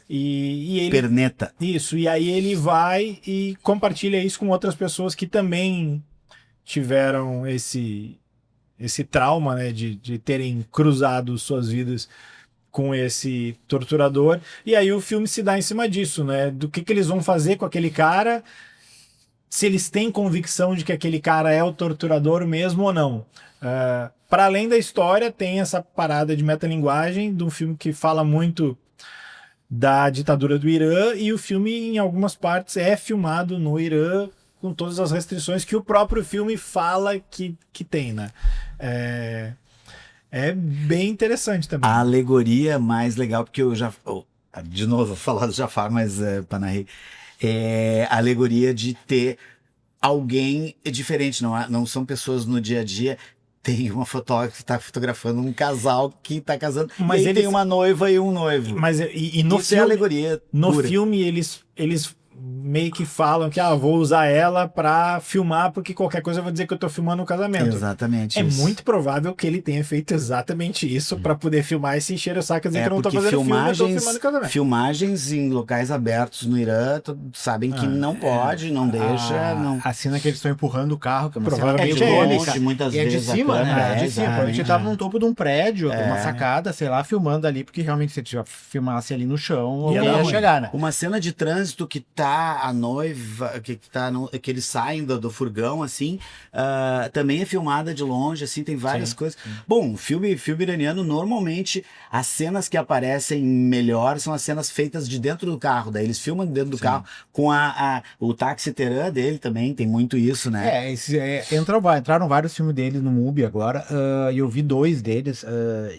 E ele Perneta. isso, e aí ele vai e compartilha isso com outras pessoas que também tiveram esse trauma, né, de terem cruzado suas vidas com esse torturador. E aí o filme se dá em cima disso, né, do que eles vão fazer com aquele cara, se eles têm convicção de que aquele cara é o torturador mesmo ou não. Para além da história, tem essa parada de metalinguagem de um filme que fala muito da ditadura do Irã, e o filme em algumas partes é filmado no Irã com todas as restrições que o próprio filme fala que tem, né? É bem interessante também. A alegoria mais legal, porque eu já... de novo, vou falar do Jafar, mas Panahi, é a alegoria de ter alguém diferente, não são pessoas no dia a dia. Tem uma fotógrafa que está fotografando um casal que está casando, Mas e aí eles- tem uma noiva e um noivo. Mas e no Isso é filme, alegoria no pura. filme eles meio que falam que vou usar ela pra filmar, porque qualquer coisa eu vou dizer que eu tô filmando um casamento. Exatamente É isso. muito provável que ele tenha feito exatamente isso pra poder filmar e se encher o saco e dizer que eu não tô porque fazendo filme, eu tô filmando casamento. filmagens em locais abertos no Irã sabem que não pode, não deixa, não. A cena que eles estão empurrando o carro, que é uma cena Provavelmente meio é ele, cômica. muitas E é de vezes a cima, câmera, né? É de cima. A gente tava num topo de um prédio, uma sacada, sei lá, filmando ali, porque realmente se tu filmasse ali no chão, Ia alguém dar ia ruim. chegar, né? Uma cena de trânsito que tá a noiva, que eles saem do furgão, assim, também é filmada de longe, assim, tem várias coisas. Bom, filme iraniano, normalmente, as cenas que aparecem melhor são as cenas feitas de dentro do carro, daí eles filmam dentro do carro, com o táxi terã dele também, tem muito isso, né? Entraram vários filmes deles no MUBI agora, e eu vi 2 deles,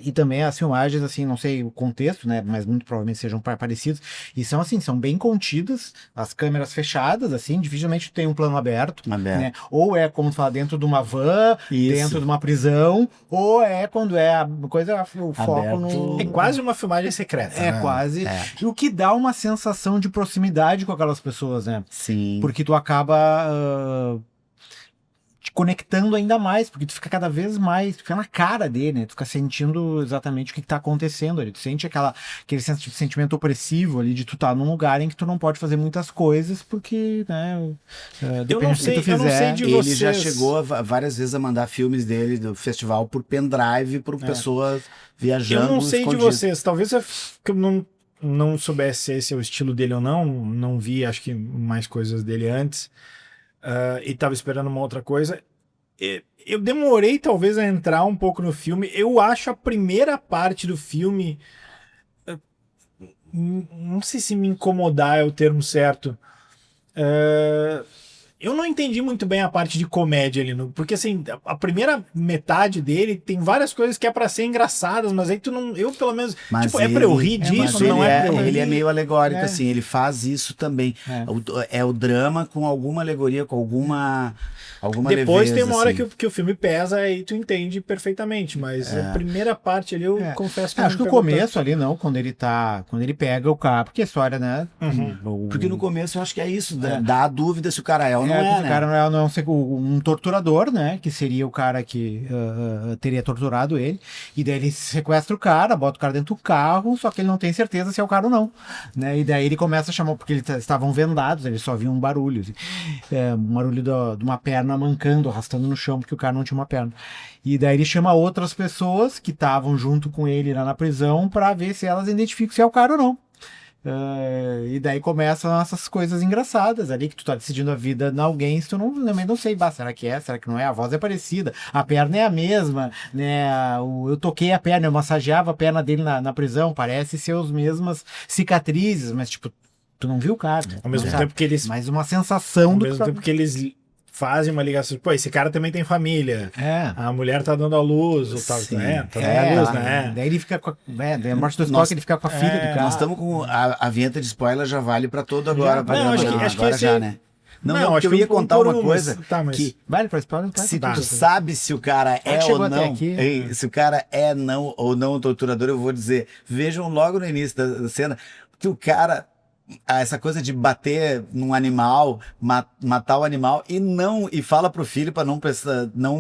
e também as filmagens, assim, não sei o contexto, né, mas muito provavelmente sejam parecidos, e são assim, são bem contidas, as câmeras fechadas, assim, dificilmente tem um plano aberto, né? Ou é, como tu fala, dentro de uma van, Isso. dentro de uma prisão, ou é quando é a coisa, o foco Aberto. no... É quase uma filmagem secreta. É né? quase. E o que dá uma sensação de proximidade com aquelas pessoas, né? Sim. Porque tu acaba te conectando ainda mais, porque tu fica cada vez mais, tu fica na cara dele, né? Tu fica sentindo exatamente o que tá acontecendo ali. Tu sente aquele sentimento opressivo ali de tu estar num lugar em que tu não pode fazer muitas coisas, porque, né? Depende do que tu eu não sei fizer. de Ele vocês. já chegou várias vezes a mandar filmes dele do festival por pendrive para pessoas viajando. Eu não sei de escondido. vocês, talvez que eu não soubesse se esse é o estilo dele ou não vi, acho que mais coisas dele antes, e tava esperando uma outra coisa. Eu demorei talvez a entrar um pouco no filme. Eu acho a primeira parte do filme, não sei se me incomodar é o termo certo. Eu não entendi muito bem a parte de comédia ali, porque assim, a primeira metade dele tem várias coisas que é pra ser engraçadas, mas aí tu não, eu pelo menos, Mas tipo, é pra eu rir mas disso, ele não é pra eu rir. ele é meio alegórico, É. assim, ele faz isso também. É. É o drama com alguma alegoria, com alguma Depois leveza, tem uma hora assim. que o filme pesa e tu entende perfeitamente, mas a primeira parte ali eu confesso que não Acho que me o pegou começo ali, não, quando ele pega o carro, porque a história, né? Porque no começo eu acho que é isso, dá a dúvida se o cara é ou não que é, o né? cara não é um torturador, né? Que seria o cara que teria torturado ele. E daí ele sequestra o cara, bota o cara dentro do carro, só que ele não tem certeza se é o cara ou não. Né? E daí ele começa a chamar, porque eles estavam vendados, ele só via um barulho. Assim. Um barulho de uma perna mancando, arrastando no chão, porque o cara não tinha uma perna. E daí ele chama outras pessoas que estavam junto com ele lá na prisão pra ver se elas identificam se é o cara ou não. E daí começam essas coisas engraçadas ali, que tu tá decidindo a vida de alguém, se tu também não sei, será que é, será que não é? A voz é parecida, a perna é a mesma, né? Eu toquei a perna, eu massageava a perna dele na prisão, parece ser as mesmas cicatrizes, mas tipo, tu não viu o cara, né? Ao mesmo Sabe? tempo que eles... Mas uma sensação Ao do mesmo tempo que eles fazem uma ligação, pô, esse cara também tem família. É. A mulher tá dando à luz, ou tal, Sim. né? Tá dando à luz, né? Daí ele fica com daí a morte do Spock, ele fica com a filha do cara. Nós estamos com a vinheta de spoiler já vale pra todo agora. Não, acho que agora esse- já, né? Não, Não, porque acho eu que ia um contar por uma um, coisa mas- tá, mas- que Vale pra spoiler? se Tá. tu sabe se o cara é chegou ou até não, aqui. se o cara é não ou não um torturador, eu vou dizer, vejam logo no início da cena que o cara, essa coisa de bater num animal, matar o animal e fala pro filho pra não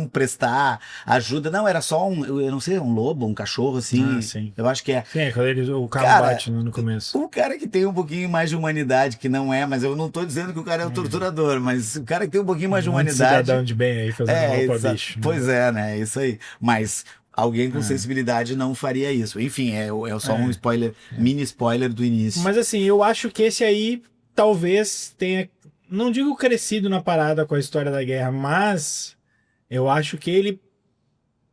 prestar ajuda. Não, era só eu não sei, um lobo, um cachorro assim. Ah, sim. Eu acho que é. Sim, quando o carro Cara, bate no começo. O cara que tem um pouquinho mais de humanidade, que não é, mas eu não tô dizendo que o cara é o torturador, mas o cara que tem um pouquinho mais de Muito humanidade. cidadão de bem aí fazendo roupa exato. bicho. Né? Pois é, né? Isso aí. Mas alguém com sensibilidade não faria isso. Enfim, é só um spoiler, mini spoiler do início. Mas assim, eu acho que esse aí talvez tenha, não digo crescido na parada com a história da guerra, mas eu acho que ele,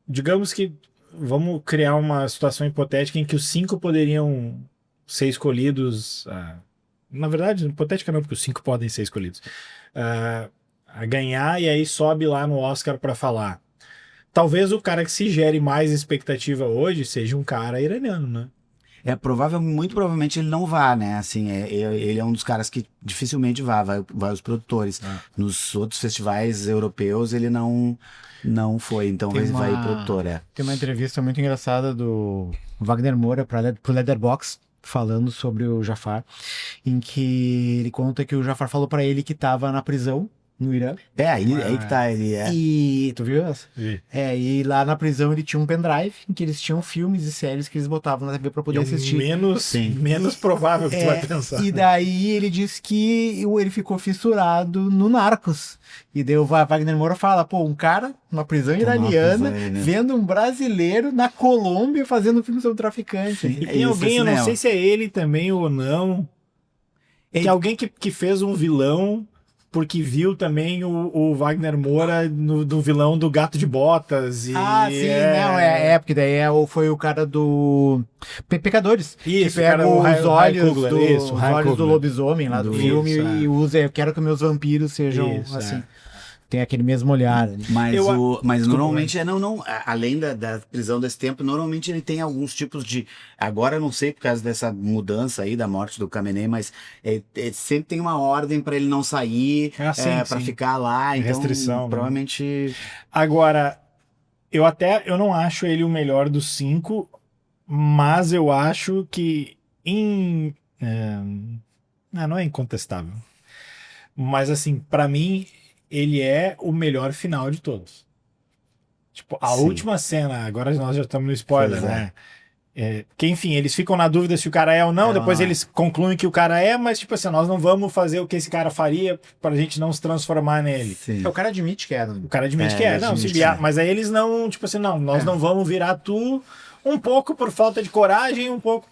digamos que, vamos criar uma situação hipotética em que os 5 poderiam ser escolhidos, na verdade, hipotética não, porque os 5 podem ser escolhidos, a ganhar e aí sobe lá no Oscar para falar. Talvez o cara que se gere mais expectativa hoje seja um cara iraniano, né? Muito provavelmente ele não vá, né? Assim, ele é um dos caras que dificilmente vai os produtores. Nos outros festivais europeus ele não foi, então vai produtor, Tem uma entrevista muito engraçada do Wagner Moura pro Letterboxd, falando sobre o Jafar, em que ele conta que o Jafar falou pra ele que tava na prisão no Irã. Aí que tá, ele é. E tu viu essa? Vi. E lá na prisão ele tinha um pendrive em que eles tinham filmes e séries que eles botavam na TV pra poder assistir. Menos provável que tu vai pensar. E daí ele disse que ele ficou fissurado no Narcos. E daí o Wagner Moura fala, pô, um cara numa prisão iraniana vendo um brasileiro na Colômbia fazendo um filme sobre traficante. E tem alguém, eu não sei se é ele também ou não, tem alguém que fez um vilão porque viu também o Wagner Moura do vilão do Gato de Botas. E Sim, não, porque daí foi o cara do Pecadores. Isso, que pega o os olhos, Coogler, do, isso, os o Ryan olhos do Coogler. lobisomem lá do filme e usa, eu quero que meus vampiros sejam Isso, assim. Tem aquele mesmo olhar ali. Mas normalmente além da prisão desse tempo, normalmente ele tem alguns tipos de. Agora eu não sei por causa dessa mudança aí da morte do Khamenei, mas sempre tem uma ordem para ele não sair, para ficar lá. Então, restrição, provavelmente. Né? Agora, eu não acho ele o melhor dos 5, mas eu acho que não é incontestável. Mas assim, para mim ele é o melhor final de todos. Tipo, a última cena, agora nós já estamos no spoiler, né? Que enfim, eles ficam na dúvida se o cara é ou não, depois eles concluem que o cara é, mas tipo assim, nós não vamos fazer o que esse cara faria pra gente não se transformar nele. O cara admite que é. O cara admite que é, não, se vier, mas aí eles não, tipo assim, não, nós não vamos virar tu, um pouco por falta de coragem, um pouco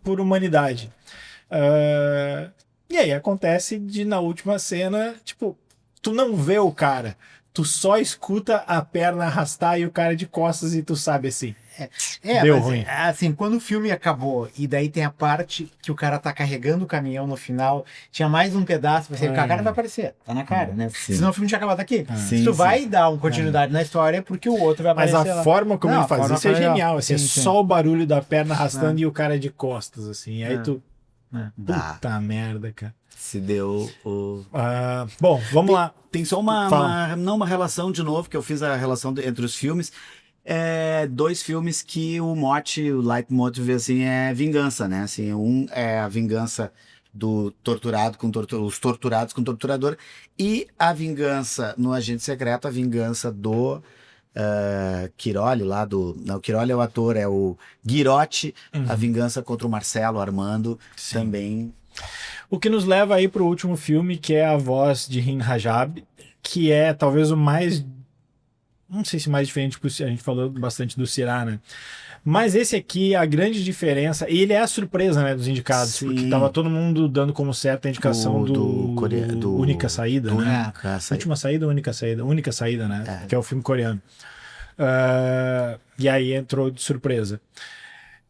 por humanidade. E aí acontece na última cena, tipo, tu não vê o cara, tu só escuta a perna arrastar e o cara de costas e tu sabe assim. Deu ruim. Assim, quando o filme acabou e daí tem a parte que o cara tá carregando o caminhão no final, tinha mais um pedaço, você, o cara vai aparecer, tá na cara, né? Senão o filme tinha acabado aqui. Se tu vai dar uma continuidade na história, é porque o outro vai aparecer. Mas a forma como ele faz isso é genial, assim, sim. Só o barulho da perna arrastando e o cara de costas, assim, e aí tu... Puta merda, cara. Se deu o... Bom, vamos lá. Tem só uma relação de novo, que eu fiz a relação entre os filmes. 2 filmes que o leitmotiv assim, é vingança, né? Assim, um é a vingança do torturado os torturados com o torturador, e a vingança no Agente Secreto, a vingança do Quiroli lá não, o Quiroli é o ator, é o Guirotti, a vingança contra o Marcelo Armando, também. O que nos leva aí pro último filme, que é A Voz de Hind Rajab, que é talvez o mais não sei se mais diferente, porque a gente falou bastante do Cirá, né? Mas esse aqui, a grande diferença, e ele é a surpresa, né, dos indicados, Sim. porque tava todo mundo dando como certa a indicação do Única Saída, do né? Única Saída. Última Saída ou Única Saída? Única Saída, né? É. Que é o filme coreano. E aí entrou de surpresa.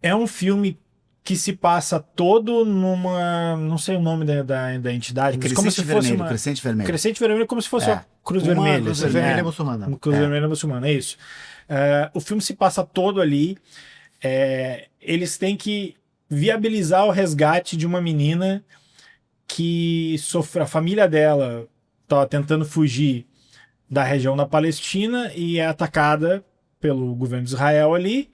É um filme que se passa todo numa... Não sei o nome da entidade, mas como se fosse uma... Crescente Vermelho. Crescente Vermelho, como se fosse uma cruz Uma vermelha. Cruz assim, Vermelha né? muçulmana. Uma cruz vermelha muçulmana, é isso. O filme se passa todo ali. Eles têm que viabilizar o resgate de uma menina que sofre... A família dela tá tentando fugir da região da Palestina e é atacada pelo governo de Israel ali.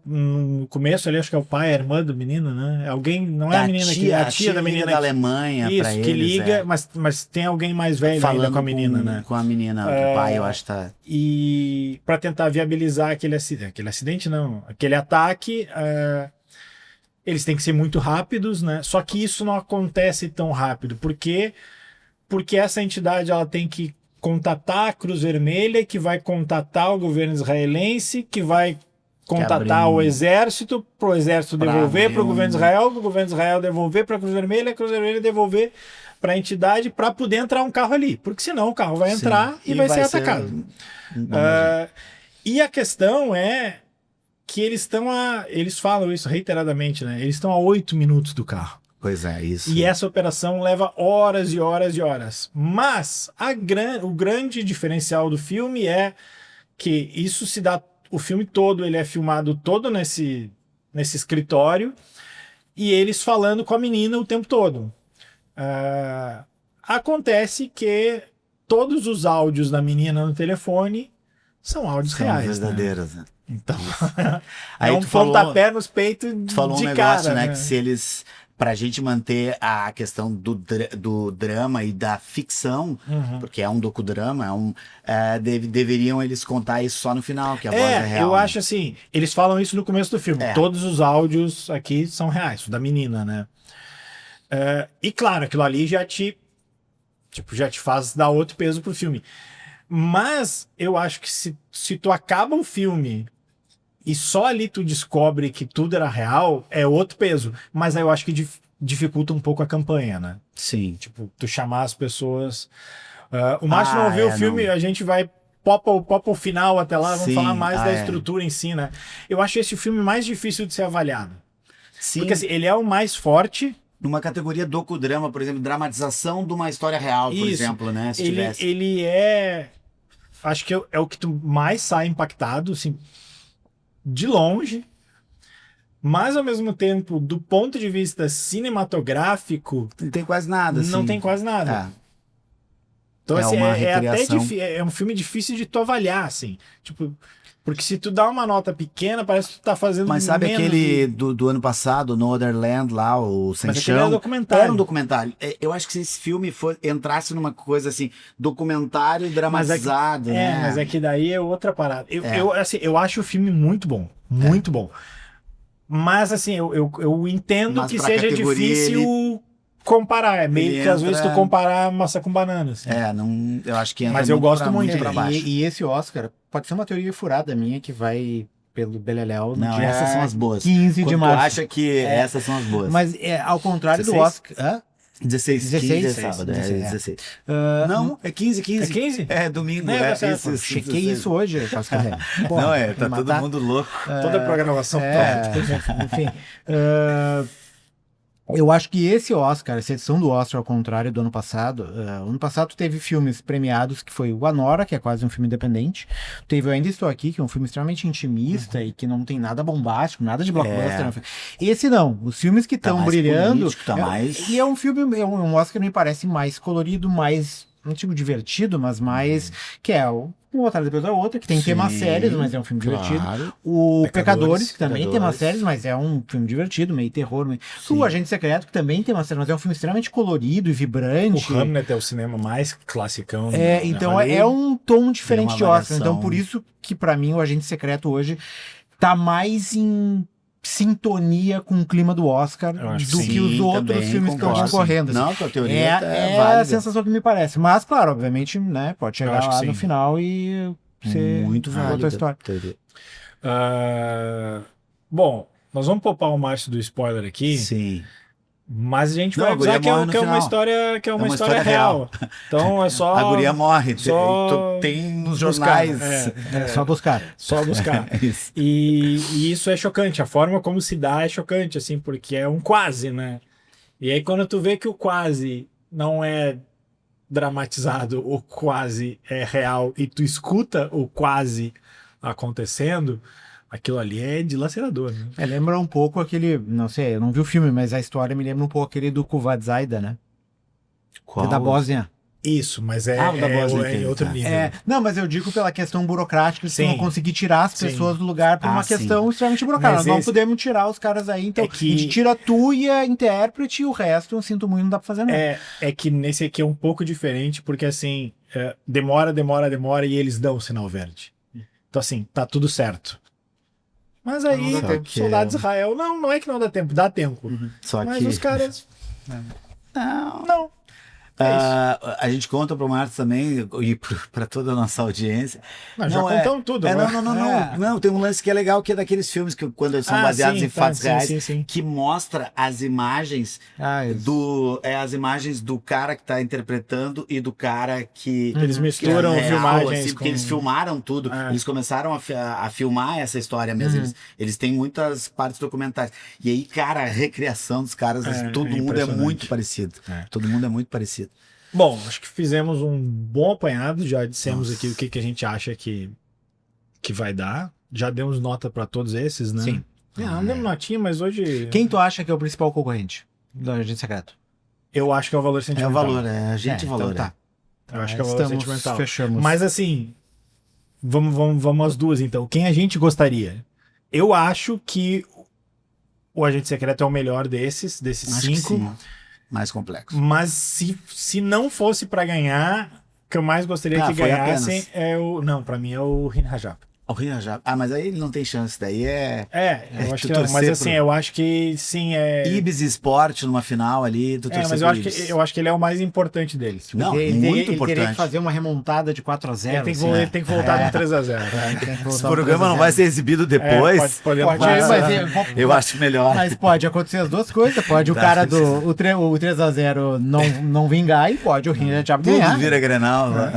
No começo ali, acho que é o pai, a irmã do menino, né? Alguém, não é a menina que é a tia da menina da Alemanha isso, pra que eles, liga, mas tem alguém mais velho falando ainda com a menina, né? Com a menina, o pai, eu acho que tá... E para tentar viabilizar aquele acidente não, aquele ataque, eles têm que ser muito rápidos, né? Só que isso não acontece tão rápido, porque essa entidade ela tem que contatar a Cruz Vermelha, que vai contatar o governo israelense, que vai contatar o exército, para o exército devolver para o governo de Israel, o governo de Israel devolver para a Cruz Vermelha devolver para a entidade, para poder entrar um carro ali, porque senão o carro vai entrar e vai ser atacado. E a questão é que eles falam isso reiteradamente, né? Eles estão a 8 minutos do carro. Pois é, isso. E essa operação leva horas e horas e horas. Mas o grande diferencial do filme é que isso se dá... O filme todo, ele é filmado todo nesse escritório e eles falando com a menina o tempo todo. Acontece que todos os áudios da menina no telefone são áudios reais, verdadeiros, né? Então, Aí um pontapé nos peitos de cara. Tu falou um negócio, né? né? Que se eles... Pra gente manter a questão do drama e da ficção, porque é um docudrama, deveriam eles contar isso só no final, que a voz é real. Eu acho assim, eles falam isso no começo do filme. Todos os áudios aqui são reais, o da menina, né? E claro, aquilo ali já te faz dar outro peso pro filme. Mas eu acho que se tu acaba o filme e só ali tu descobre que tudo era real, é outro peso. Mas aí eu acho que dificulta um pouco a campanha, né? Sim. Tipo, tu chamar as pessoas... o Márcio não viu o filme, a gente vai... Popa o final até lá, vamos falar mais da estrutura em si, né? Eu acho esse o filme mais difícil de ser avaliado. Sim. Porque assim, ele é o mais forte... Numa categoria docudrama, por exemplo, dramatização de uma história real, por exemplo, né? Se tivesse... Ele é... Acho que é o que tu mais sai impactado, assim... de longe, mas ao mesmo tempo, do ponto de vista cinematográfico, não tem quase nada. Assim. Não tem quase nada. Então, assim, é um filme difícil de tu avaliar, assim. Tipo, porque se tu dá uma nota pequena, parece que tu tá fazendo Mas sabe menos aquele do ano passado, No Other Land, lá, o Sem Chão? Era documentário. Era um documentário. Eu acho que se esse filme entrasse numa coisa assim, documentário dramatizado, né? Mas é que daí é outra parada. Eu acho o filme muito bom. Muito bom. Mas, assim, eu entendo que seja difícil comparar. É meio que às vezes tu comparar maçã com banana. Assim. Eu acho que entra mas eu gosto muito pra baixo. E esse Oscar pode ser uma teoria furada minha que vai pelo Beleléu. Não, essas são as boas. 15 de março. Tu acha que essas são as boas. Mas ao contrário 16? Do Oscar... 16, 15 é sábado, 16. Não, é 15. É 15? É domingo. Eu chequei isso hoje. Não, tá todo mundo louco. Toda a programação pronta. Enfim. Eu acho que esse Oscar, essa edição do Oscar, ao contrário do ano passado, teve filmes premiados, que foi o Anora, que é quase um filme independente, teve Eu Ainda Estou Aqui, que é um filme extremamente intimista e que não tem nada bombástico, nada de blockbuster. Esse não, os filmes que estão brilhando, político, e é um filme, um Oscar me parece mais colorido, mais, não digo divertido, mas mais, que é uma atrás depois da outra, que tem temas sérios, mas é um filme divertido. O Pecadores, que também tem temas sérios, mas é um filme divertido, meio terror. O Agente Secreto, que também tem temas sérios, mas é um filme extremamente colorido e vibrante. O Hamlet é o cinema mais classicão. Então é um tom diferente de Oscar. Então por isso que pra mim o Agente Secreto hoje tá mais em sintonia com o clima do Oscar Eu acho que do sim. que os outros também filmes que estão concordo. concorrendo. assim. Não, tua teoria É válida. a sensação que me parece. Mas, claro, obviamente, né, pode chegar acho que lá sim. no final e ser Muito outra válida. história. Teoria. Bom, nós vamos poupar o Márcio do spoiler aqui, Sim. mas a gente Não, vai a guria avisar que é, morre no que é uma final. história, que é uma uma história história real. Então é só... A guria morre. só Tem nos buscar, jornais. É só buscar. Só buscar. Isso. E isso é chocante. A forma como se dá é chocante, assim, porque é um quase, né? E aí quando tu vê que o quase não é dramatizado, o quase é real, e tu escuta o quase acontecendo, aquilo ali é dilacerador, né? Lembra um pouco aquele, não sei, eu não vi o filme, mas a história me lembra um pouco aquele do Kuvadzaida, né? Qual? Da Bósnia. Isso, mas é, O da Bósnia, é em outro tá. nível. Não, mas eu digo pela questão burocrática, de Sim. não conseguir tirar as Sim. pessoas do lugar por Ah, uma sim. questão extremamente burocrática. Mas Nós não esse- podemos tirar os caras aí, então É que- a gente tira tu e a intérprete e o resto, eu sinto muito, não dá pra fazer nada. É que nesse aqui é um pouco diferente, porque assim, demora e eles dão o sinal verde. Então assim, tá tudo certo. Mas aí, Não dá tempo. soldados de Israel, não é que não dá tempo, dá tempo. Só Mas que... os caras, Não. não. A gente conta pro Marcos também e para toda a nossa audiência. Não, já contamos tudo. Não, né? não, não, não, É. não. Tem um lance que é legal, que é daqueles filmes que quando eles são baseados sim, em fatos sim, reais, sim. que mostra as imagens as imagens do cara que tá interpretando e do cara que Eles misturam que é real, filmagens assim, porque eles filmaram tudo. É. Eles começaram a filmar essa história mesmo. Eles têm muitas partes documentais. E aí, cara, a recriação dos caras, todo mundo é impressionante. muito parecido. É. Todo mundo é muito parecido. Bom, acho que fizemos um bom apanhado, já dissemos aqui o que a gente acha que vai dar. Já demos nota para todos esses, né? Sim. Não demos notinha, mas hoje Quem tu acha que é o principal concorrente do Agente Secreto? eu acho que é o valor É sentimental. o valor, é a gente valor. Então tá. Eu acho que é o valor Estamos, sentimental. fechamos. Mas assim, vamos às duas então. Quem a gente gostaria? Eu acho que o Agente Secreto é o melhor desses Acho que 5. sim. Mais complexo. Mas se não fosse pra ganhar, o que eu mais gostaria que foi ganhassem apenas. é o. Não, pra mim é o Hin Rajab. O Rio já. Mas aí ele não tem chance. Daí é. Eu acho tu que não. Mas torcer assim, pro- eu acho que sim, Ibis Sport numa final ali. Tu mas eu acho que ele é o mais importante deles. Não, ele muito teria que importante. fazer uma remontada de 4-0. Ele tem que, assim, né? ele tem que voltar no 3x0. Esse programa não vai ser exibido depois. Pode, Pode, mas Eu acho melhor. Mas pode acontecer as duas coisas. Pode o Tá. cara do o 3-0 não vingar e pode o Rinha de Tudo ganhar. vira Grenal. Né?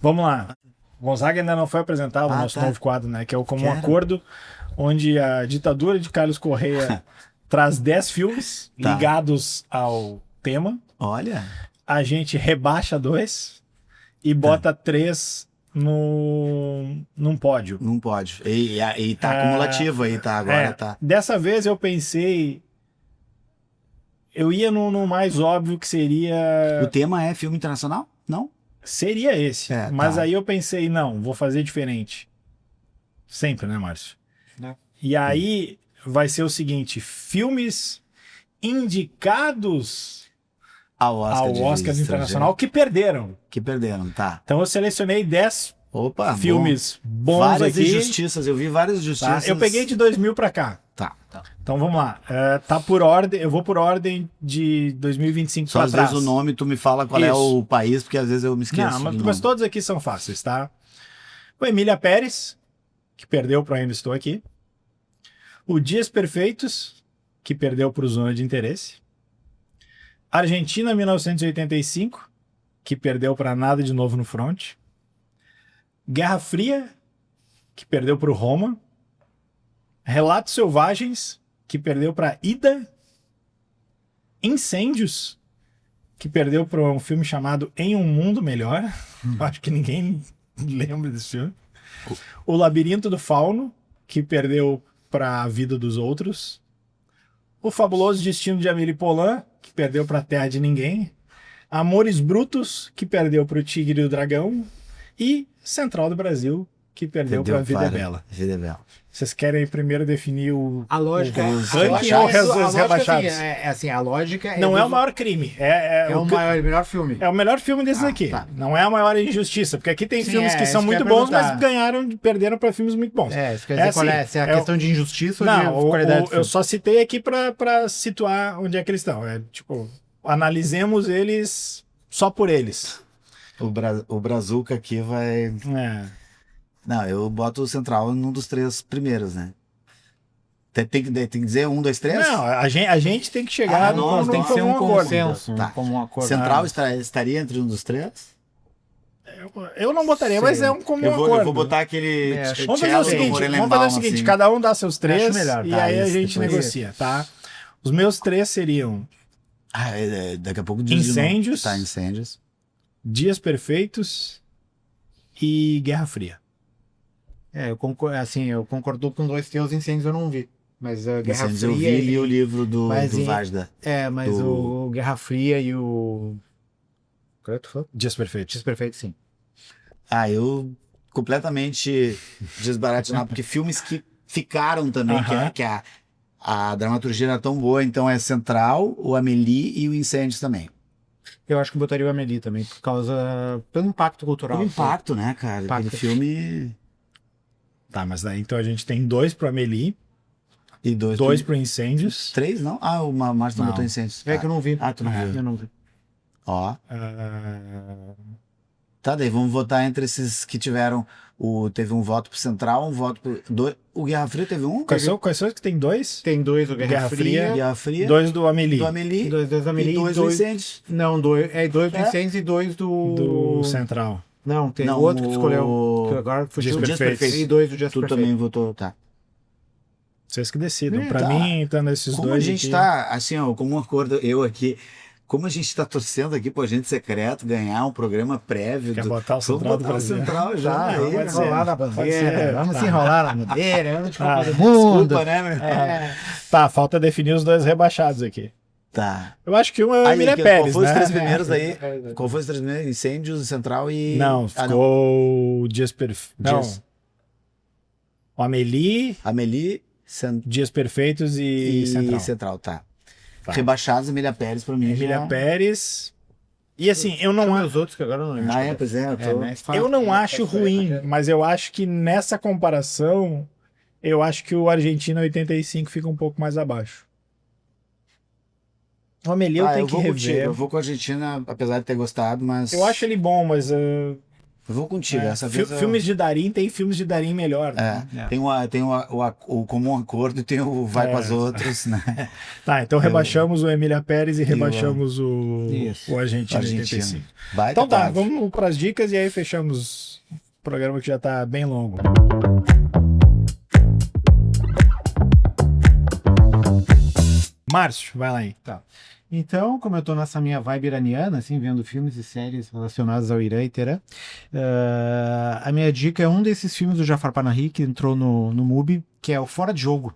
Vamos lá. Gonzaga ainda não foi apresentado no nosso tá. novo quadro, né? Que é o Comum Quero. Acordo, onde a ditadura de Carlos Correia traz 10 filmes Tá. ligados ao tema. Olha. A gente rebaixa 2 e bota 3 num pódio. Não pode. E tá acumulativo aí, tá? Agora tá. Dessa vez eu pensei. Eu ia no mais óbvio que seria. O tema é filme internacional? Não? Seria esse. É, mas tá. aí eu pensei, não, vou fazer diferente. Sempre, né, Márcio? Né? E aí vai ser o seguinte: filmes indicados Ao Oscar, ao de Oscar estrangeiro. Internacional que perderam. Que perderam, tá. Então eu selecionei 10 Opa, filmes bom. bons Várias aqui. injustiças, eu vi várias Tá? injustiças. Eu peguei de 2000 pra cá. Tá. Então vamos lá. Tá por ordem, eu vou por ordem de 2025 Só pra às trás. vezes o nome tu me fala qual é Isso. o país, porque às vezes eu me esqueço. Não, do mas nome. todos aqui são fáceis, tá? O Emília Pérez, que perdeu pro Ainda Estou Aqui. O Dias Perfeitos, que perdeu pro Zona de Interesse. Argentina 1985, que perdeu para Nada de Novo no Front. Guerra Fria, que perdeu pro Roma. Relatos Selvagens, que perdeu para Ida. Incêndios, que perdeu para um filme chamado Em um Mundo Melhor. Acho que ninguém lembra desse filme. O Labirinto do Fauno, que perdeu para A Vida dos Outros. O Fabuloso Destino de Amélie Poulain, que perdeu para Terra de Ninguém. Amores Brutos, que perdeu para O Tigre e o Dragão. E Central do Brasil, que perdeu pra Vida é Bela. Vida é Bela. Vocês querem primeiro definir A lógica Os ranking ou os rebaixados? Assim, a lógica Não é do- o maior crime. É o melhor filme. É o melhor filme desses aqui. tá. Não é a maior injustiça, porque aqui tem Sim, filmes que isso são que eu muito ia bons, perguntar. mas perderam pra filmes muito bons. Isso quer dizer qual é? assim, Se é a questão de injustiça ou Não, de qualidade do eu filme? só citei aqui pra situar onde é que eles estão. É tipo, analisemos eles só por eles. O Brazuca aqui vai... É. Não, eu boto o Central num dos 3 primeiros, né? Tem que dizer 1, 2, 3? Não, a gente tem que chegar nós Tem que ser um comum acordo. consenso, Tá. como um acordo. Central estaria entre um dos 3? Eu não botaria, mas é um comum Eu acordo. vou botar aquele... acho- Vamos fazer o seguinte, assim. cada um dá seus 3 Acho melhor, e tá, aí a isso, gente depois. negocia, tá? Os meus 3 seriam Daqui a pouco diz de novo. Incêndios. Tá, Incêndios. Dias Perfeitos e Guerra Fria. Eu concordo com 2 teus incêndios, eu não vi. Mas a Guerra Incêndios eu Fria... vi e li o livro do Mas em- Vajda. mas do- o Guerra Fria e o... Qual é que tu falou? Dias Perfeitos. Perfeito, sim. Eu completamente desbaratinar, porque filmes que ficaram também, Aham. que a dramaturgia era tão boa, então é Central, o Amélie e o Incêndios também. Eu acho que botaria o Amélie também, pelo impacto cultural. O impacto, né, cara? Impacto. Aquele filme... Tá, mas daí então a gente tem 2 pro Amélie, E 2 pro Incêndios. 3, não? O Márcio Não. botou Incêndios. É que eu não vi. Tu não viu. Eu não vi. Ó. ah, Tá, daí vamos votar entre esses que tiveram... Teve um voto pro Central, um voto pro... O Guerra Fria teve um? Quais são os que tem 2? Tem 2 do Guerra Guerra, Fria. Guerra Fria. 2 do Amélie. Do Amélie. 2 do Amélie E 2 do Incêndios. Não, 2 do É? Incêndios e 2 do Central. Não, tem Não, outro que o- escolheu. Que agora fugiu. Dias Perfeitos. E 2 do Dias Tu Perfeitos. também votou, tá. Vocês que decidam. Pra Tá. mim, estando esses Como dois a gente aqui, tá, assim, ó, como um acordo, eu aqui, como a gente tá torcendo aqui pro Agente Secreto ganhar um programa prévio. Quer botar o Vamos Central do botar o Brasil? Central já, Não, aí, pode né? ser. Enrolar na Pode bandeira, ser, vamos tá. se enrolar na bandeira, vamos de Ah, Copa do Mundo. Desculpa, né, meu? Tá, falta definir os 2 rebaixados aqui. Tá. Eu acho que um é o Aí, Emília qual Pérez, foi os né? 3 primeiros aí? Qual foi os 3 primeiros? Incêndios, Central e... Não, ficou Dias Perfeitos. Não, Dias. o Amélie, Amélie Dias Perfeitos e Central. tá. Tá. Rebaixados, Emília Pérez pra mim. Emília já... Pérez. E assim, eu não, Os outros que agora eu não lembro. Pois é, eu tô... eu não acho ruim, mas eu acho que nessa comparação, eu acho que o Argentina 85 fica um pouco mais abaixo. O Amélie eu tenho que vou contigo, rever. eu vou com a Argentina, apesar de ter gostado, mas... Eu acho ele bom, mas Eu vou contigo, essa vez eu... filmes de Darim, tem filmes de Darim melhor. Né? Tem o comum acordo e tem o vai com as outras, né? Tá, então rebaixamos o Emília Pérez e rebaixamos Isso. o Argentina Argentina. 85. Baita Então tá, quadro. vamos para as dicas e aí fechamos o programa que já tá bem longo. Márcio, vai lá aí. Tá. Então, como eu tô nessa minha vibe iraniana, assim, vendo filmes e séries relacionados ao Irã e Teherã, a minha dica é um desses filmes do Jafar Panahi, que entrou no MUBI, que é o Fora de Jogo.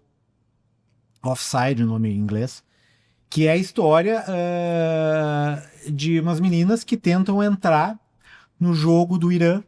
Offside, o nome em inglês. Que é a história de umas meninas que tentam entrar no jogo do Irã,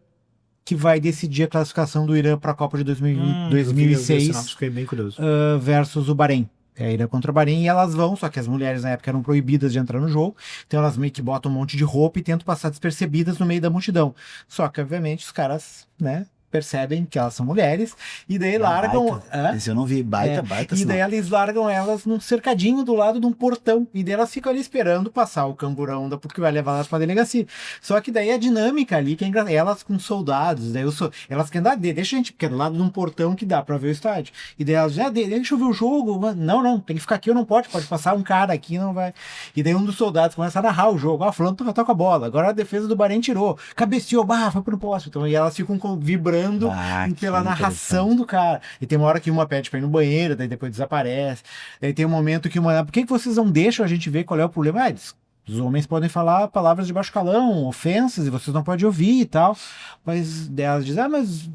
que vai decidir a classificação do Irã para a Copa de 2006 Fiquei bem curioso. versus o Bahrein. É Irã contra o Bahrein, e elas vão, só que as mulheres na época eram proibidas de entrar no jogo, então elas meio que botam um monte de roupa e tentam passar despercebidas no meio da multidão. Só que, obviamente, os caras, né, percebem que elas são mulheres, e daí largam... Baita. Esse eu não vi, baita. E daí eles largam elas num cercadinho do lado de um portão. E daí elas ficam ali esperando passar o camburão porque vai levar elas pra delegacia. Só que daí a dinâmica ali, que é engraçada. Elas com soldados, daí elas querem dar, deixa a gente, porque é do lado de um portão que dá pra ver o estádio. E daí elas já, deixa eu ver o jogo. Não, tem que ficar aqui, eu não pode passar um cara aqui, não vai. E daí um dos soldados começa a narrar o jogo. Fulano toca a bola. Agora a defesa do Bahrein tirou. Cabeceou, foi pro poste. Então, e elas ficam vibrando pela narração do cara. E tem uma hora que uma pede pra ir no banheiro, daí depois desaparece. Daí tem um momento que por que vocês não deixam a gente ver qual é o problema? Os homens podem falar palavras de baixo calão, ofensas, e vocês não podem ouvir e tal. Mas elas dizem, mas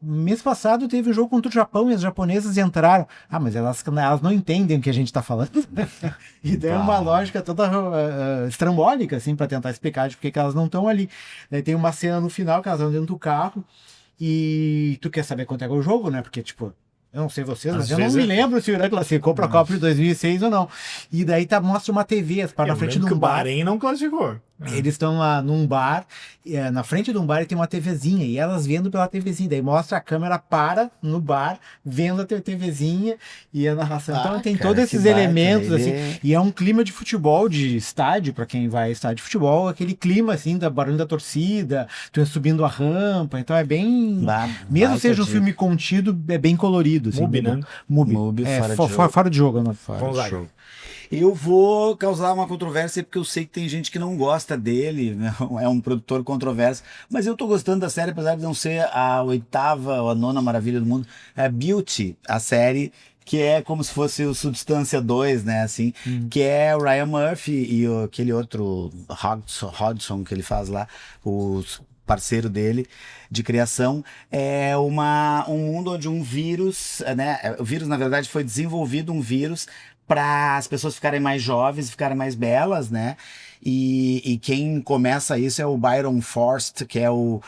mês passado teve um jogo contra o Japão e as japonesas entraram. Mas elas não entendem o que a gente tá falando. E daí é uma lógica toda estrambólica, assim, pra tentar explicar de por que elas não estão ali. Daí tem uma cena no final que elas estão dentro do carro, e tu quer saber quanto é que é o jogo, né? Porque, tipo, eu não sei vocês, mas Às eu não vezes me lembro se o Irã classificou pra Copa de 2006 ou não. E daí mostra uma TV para na Eu frente lembro de que um o bar. Bahrein não classificou. Eles estão lá num bar, na frente de um bar e tem uma TVzinha, e elas vendo pela TVzinha, daí mostra a câmera para no bar, vendo a TVzinha e a narração. Então tem cara, todos que esses baita, elementos, ele assim, é- e é um clima de futebol, de estádio, para quem vai a estádio de futebol, aquele clima, assim, da barulho da torcida, tu é subindo a rampa, então é bem... Mesmo baita seja um de- filme contido, é bem colorido, assim. Mubi, né? Mubi. Mubi, fora de jogo. Fora de jogo, né? Vamos lá. Eu vou causar uma controvérsia porque eu sei que tem gente que não gosta dele, né? É um produtor controverso, mas eu tô gostando da série, apesar de não ser a 8ª ou a 9ª maravilha do mundo. É Beauty, a série que é como se fosse o Substância 2, né, assim, que é o Ryan Murphy e aquele outro Hodgson que ele faz lá, o parceiro dele de criação. É um mundo onde um vírus, né, o vírus na verdade foi desenvolvido, um vírus para as pessoas ficarem mais jovens, ficarem mais belas, né? E quem começa isso é o Byron Forst, que é o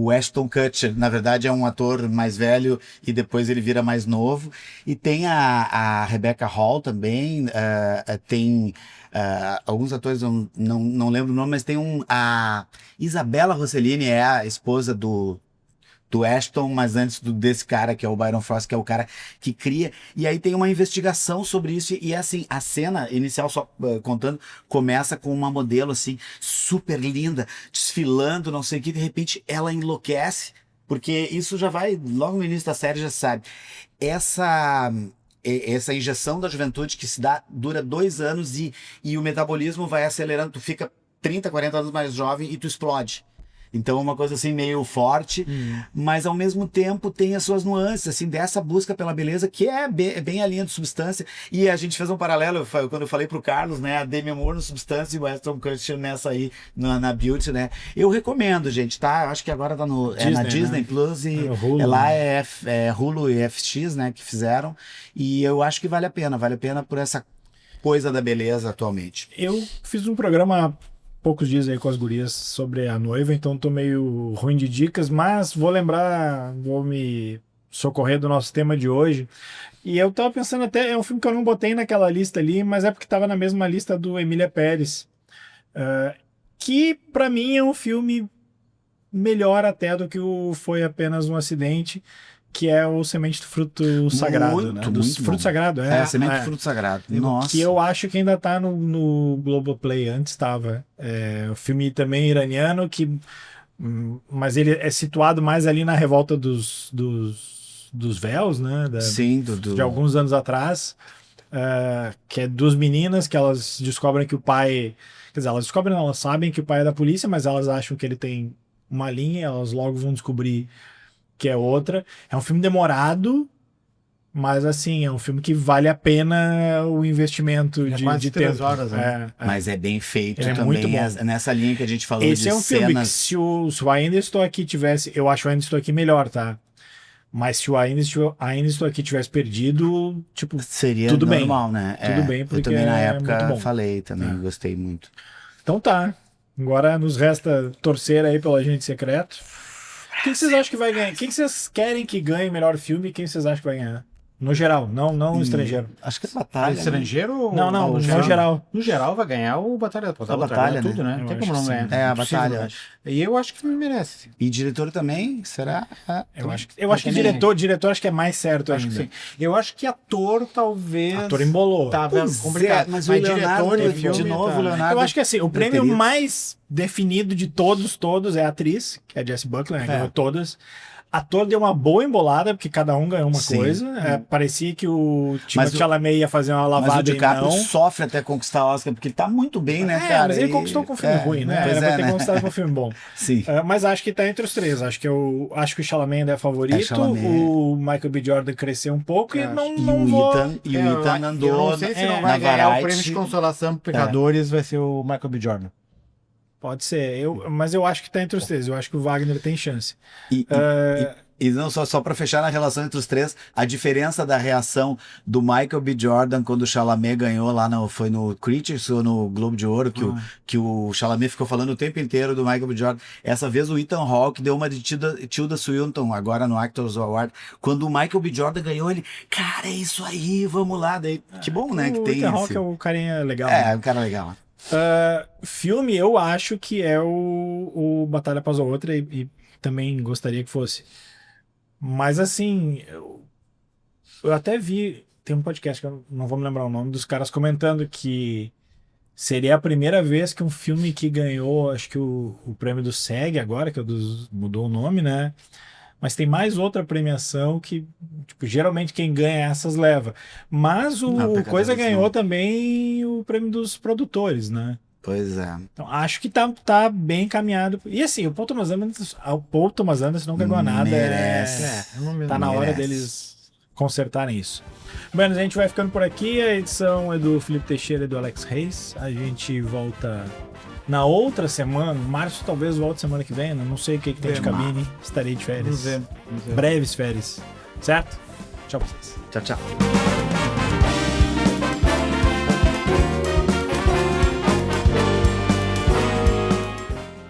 Ashton Kutcher. Na verdade é um ator mais velho e depois ele vira mais novo. E tem a Rebecca Hall também, tem alguns atores, eu não lembro o nome, mas tem a Isabella Rossellini, é a esposa do Ashton, mas antes desse cara, que é o Byron Frost, que é o cara que cria, e aí tem uma investigação sobre isso, e assim, a cena inicial, só contando, começa com uma modelo, assim, super linda, desfilando, não sei o que, de repente ela enlouquece, porque isso já vai, logo no início da série já sabe, essa injeção da juventude que se dá, dura 2 anos, e o metabolismo vai acelerando, tu fica 30, 40 anos mais jovem e tu explode. Então é uma coisa assim meio forte, mas ao mesmo tempo tem as suas nuances, assim, dessa busca pela beleza, que é bem a linha de Substância. E a gente fez um paralelo, quando eu falei pro Carlos, né, a Demi Moore no Substância e o Ashton Kutcher nessa aí, na Beauty, né. Eu recomendo, gente, tá? Acho que agora tá na Disney, né? Plus, e lá é Hulu e FX, né, que fizeram. E eu acho que vale a pena por essa coisa da beleza atualmente. Eu fiz um programa poucos dias aí com as gurias sobre a noiva, então tô meio ruim de dicas, mas vou me socorrer do nosso tema de hoje. E eu tava pensando até, é um filme que eu não botei naquela lista ali, mas é porque tava na mesma lista do Emília Pérez, que pra mim é um filme melhor até do que o Foi Apenas um Acidente, que é o Semente do Fruto Sagrado, né? Do Fruto Sagrado, Semente do Fruto Sagrado. Nossa. Que eu acho que ainda tá no Globoplay, antes estava. O filme também iraniano, mas ele é situado mais ali na revolta dos véus, né? Sim, de alguns anos atrás, que é 2 meninas que elas descobrem que o pai... Quer dizer, elas sabem que o pai é da polícia, mas elas acham que ele tem uma linha, elas logo vão descobrir que é outra. É um filme demorado, mas assim, é um filme que vale a pena o investimento de 3 tempo. horas, né? Mas é bem feito Ele é também, muito bom. Nessa linha que a gente falou Esse de é um filme que cenas. se o Ainda Estou Aqui tivesse... Eu acho o Ainda Estou Aqui melhor, tá? Mas se o Ainda Estou Aqui tivesse perdido, tipo, seria tudo normal, bem. né? Tudo bem, porque eu também na é muito época bom. falei também, gostei muito. Então tá. Agora nos resta torcer aí pelo Agente Secreto. Quem vocês acham que vai ganhar? Quem vocês querem que ganhe melhor filme e quem vocês acham que vai ganhar? No geral, não estrangeiro. Acho que é Batalha. Estrangeiro? Não, no geral. geral. No geral vai ganhar o Batalha. A Batalha, tudo, né? Eu Não tem acho como não que ganhar. sim. É, a Impossível, Batalha, eu né? acho. E eu acho que me merece. E diretor também? Será? Eu acho que diretor acho que é mais certo Acho que ainda. sim. Eu acho que ator talvez. Ator embolou. Tava Pois complicado. mas o Leonardo, diretor de novo, o Leonardo. Eu acho que assim, o prêmio Preterido. mais definido de todos é a atriz, que é a Jessie Buckley, né? Ganhou todas. Ator deu uma boa embolada, porque cada um ganhou uma Sim. coisa. Parecia que o Mas Timothée Chalamet ia fazer uma Mas o lavada e DiCaprio não. sofre até conquistar o Oscar, porque ele tá muito bem, né, cara? Mas ele E- conquistou com um filme ruim, né? Pois Era pra ter né? conquistado com um filme bom. Sim. Mas acho que tá entre os três. Acho que o Chalamet ainda é favorito. Chalamet. O Michael B. Jordan cresceu um pouco e Acho. não, E não o vou... Ethan, andou Eu não sei se não na vai ganhar o Variety. prêmio de consolação pro Pecadores, vai ser o Michael B. Jordan. Pode ser. Mas eu acho que tá entre os três. Eu acho que o Wagner tem chance. E E não só para fechar na relação entre os três, a diferença da reação do Michael B. Jordan quando o Chalamet ganhou lá foi no Critics ou no Globo de Ouro, que o Chalamet ficou falando o tempo inteiro do Michael B. Jordan. Essa vez o Ethan Hawke deu uma de Tilda Swinton, agora no Actors Award. Quando o Michael B. Jordan ganhou, ele, cara, é isso aí, vamos lá. Daí, que bom, né, que tem O Ethan Hawke é o carinha legal. É, um cara legal. Filme, eu acho que é o Batalha Após a Outra e também gostaria que fosse. Mas assim, eu até vi, tem um podcast que eu não vou me lembrar o nome, dos caras comentando que seria a primeira vez que um filme que ganhou, acho que o prêmio do SEG agora, que mudou o nome, né? Mas tem mais outra premiação que, tipo, geralmente quem ganha essas leva. Mas o Coisa ganhou também o prêmio dos produtores, né? Pois é. Então, acho que tá bem encaminhado. E assim, o Paul Thomas Anderson não ganhou nada. Merece. Tá na hora deles consertarem isso. Bom, a gente vai ficando por aqui. A edição é do Felipe Teixeira e do Alex Reis. A gente volta na outra semana. Março talvez volte semana que vem. Não sei o que tem de cabine. Estarei de férias. Vamos ver. Breves férias. Certo? Tchau pra vocês. Tchau, tchau.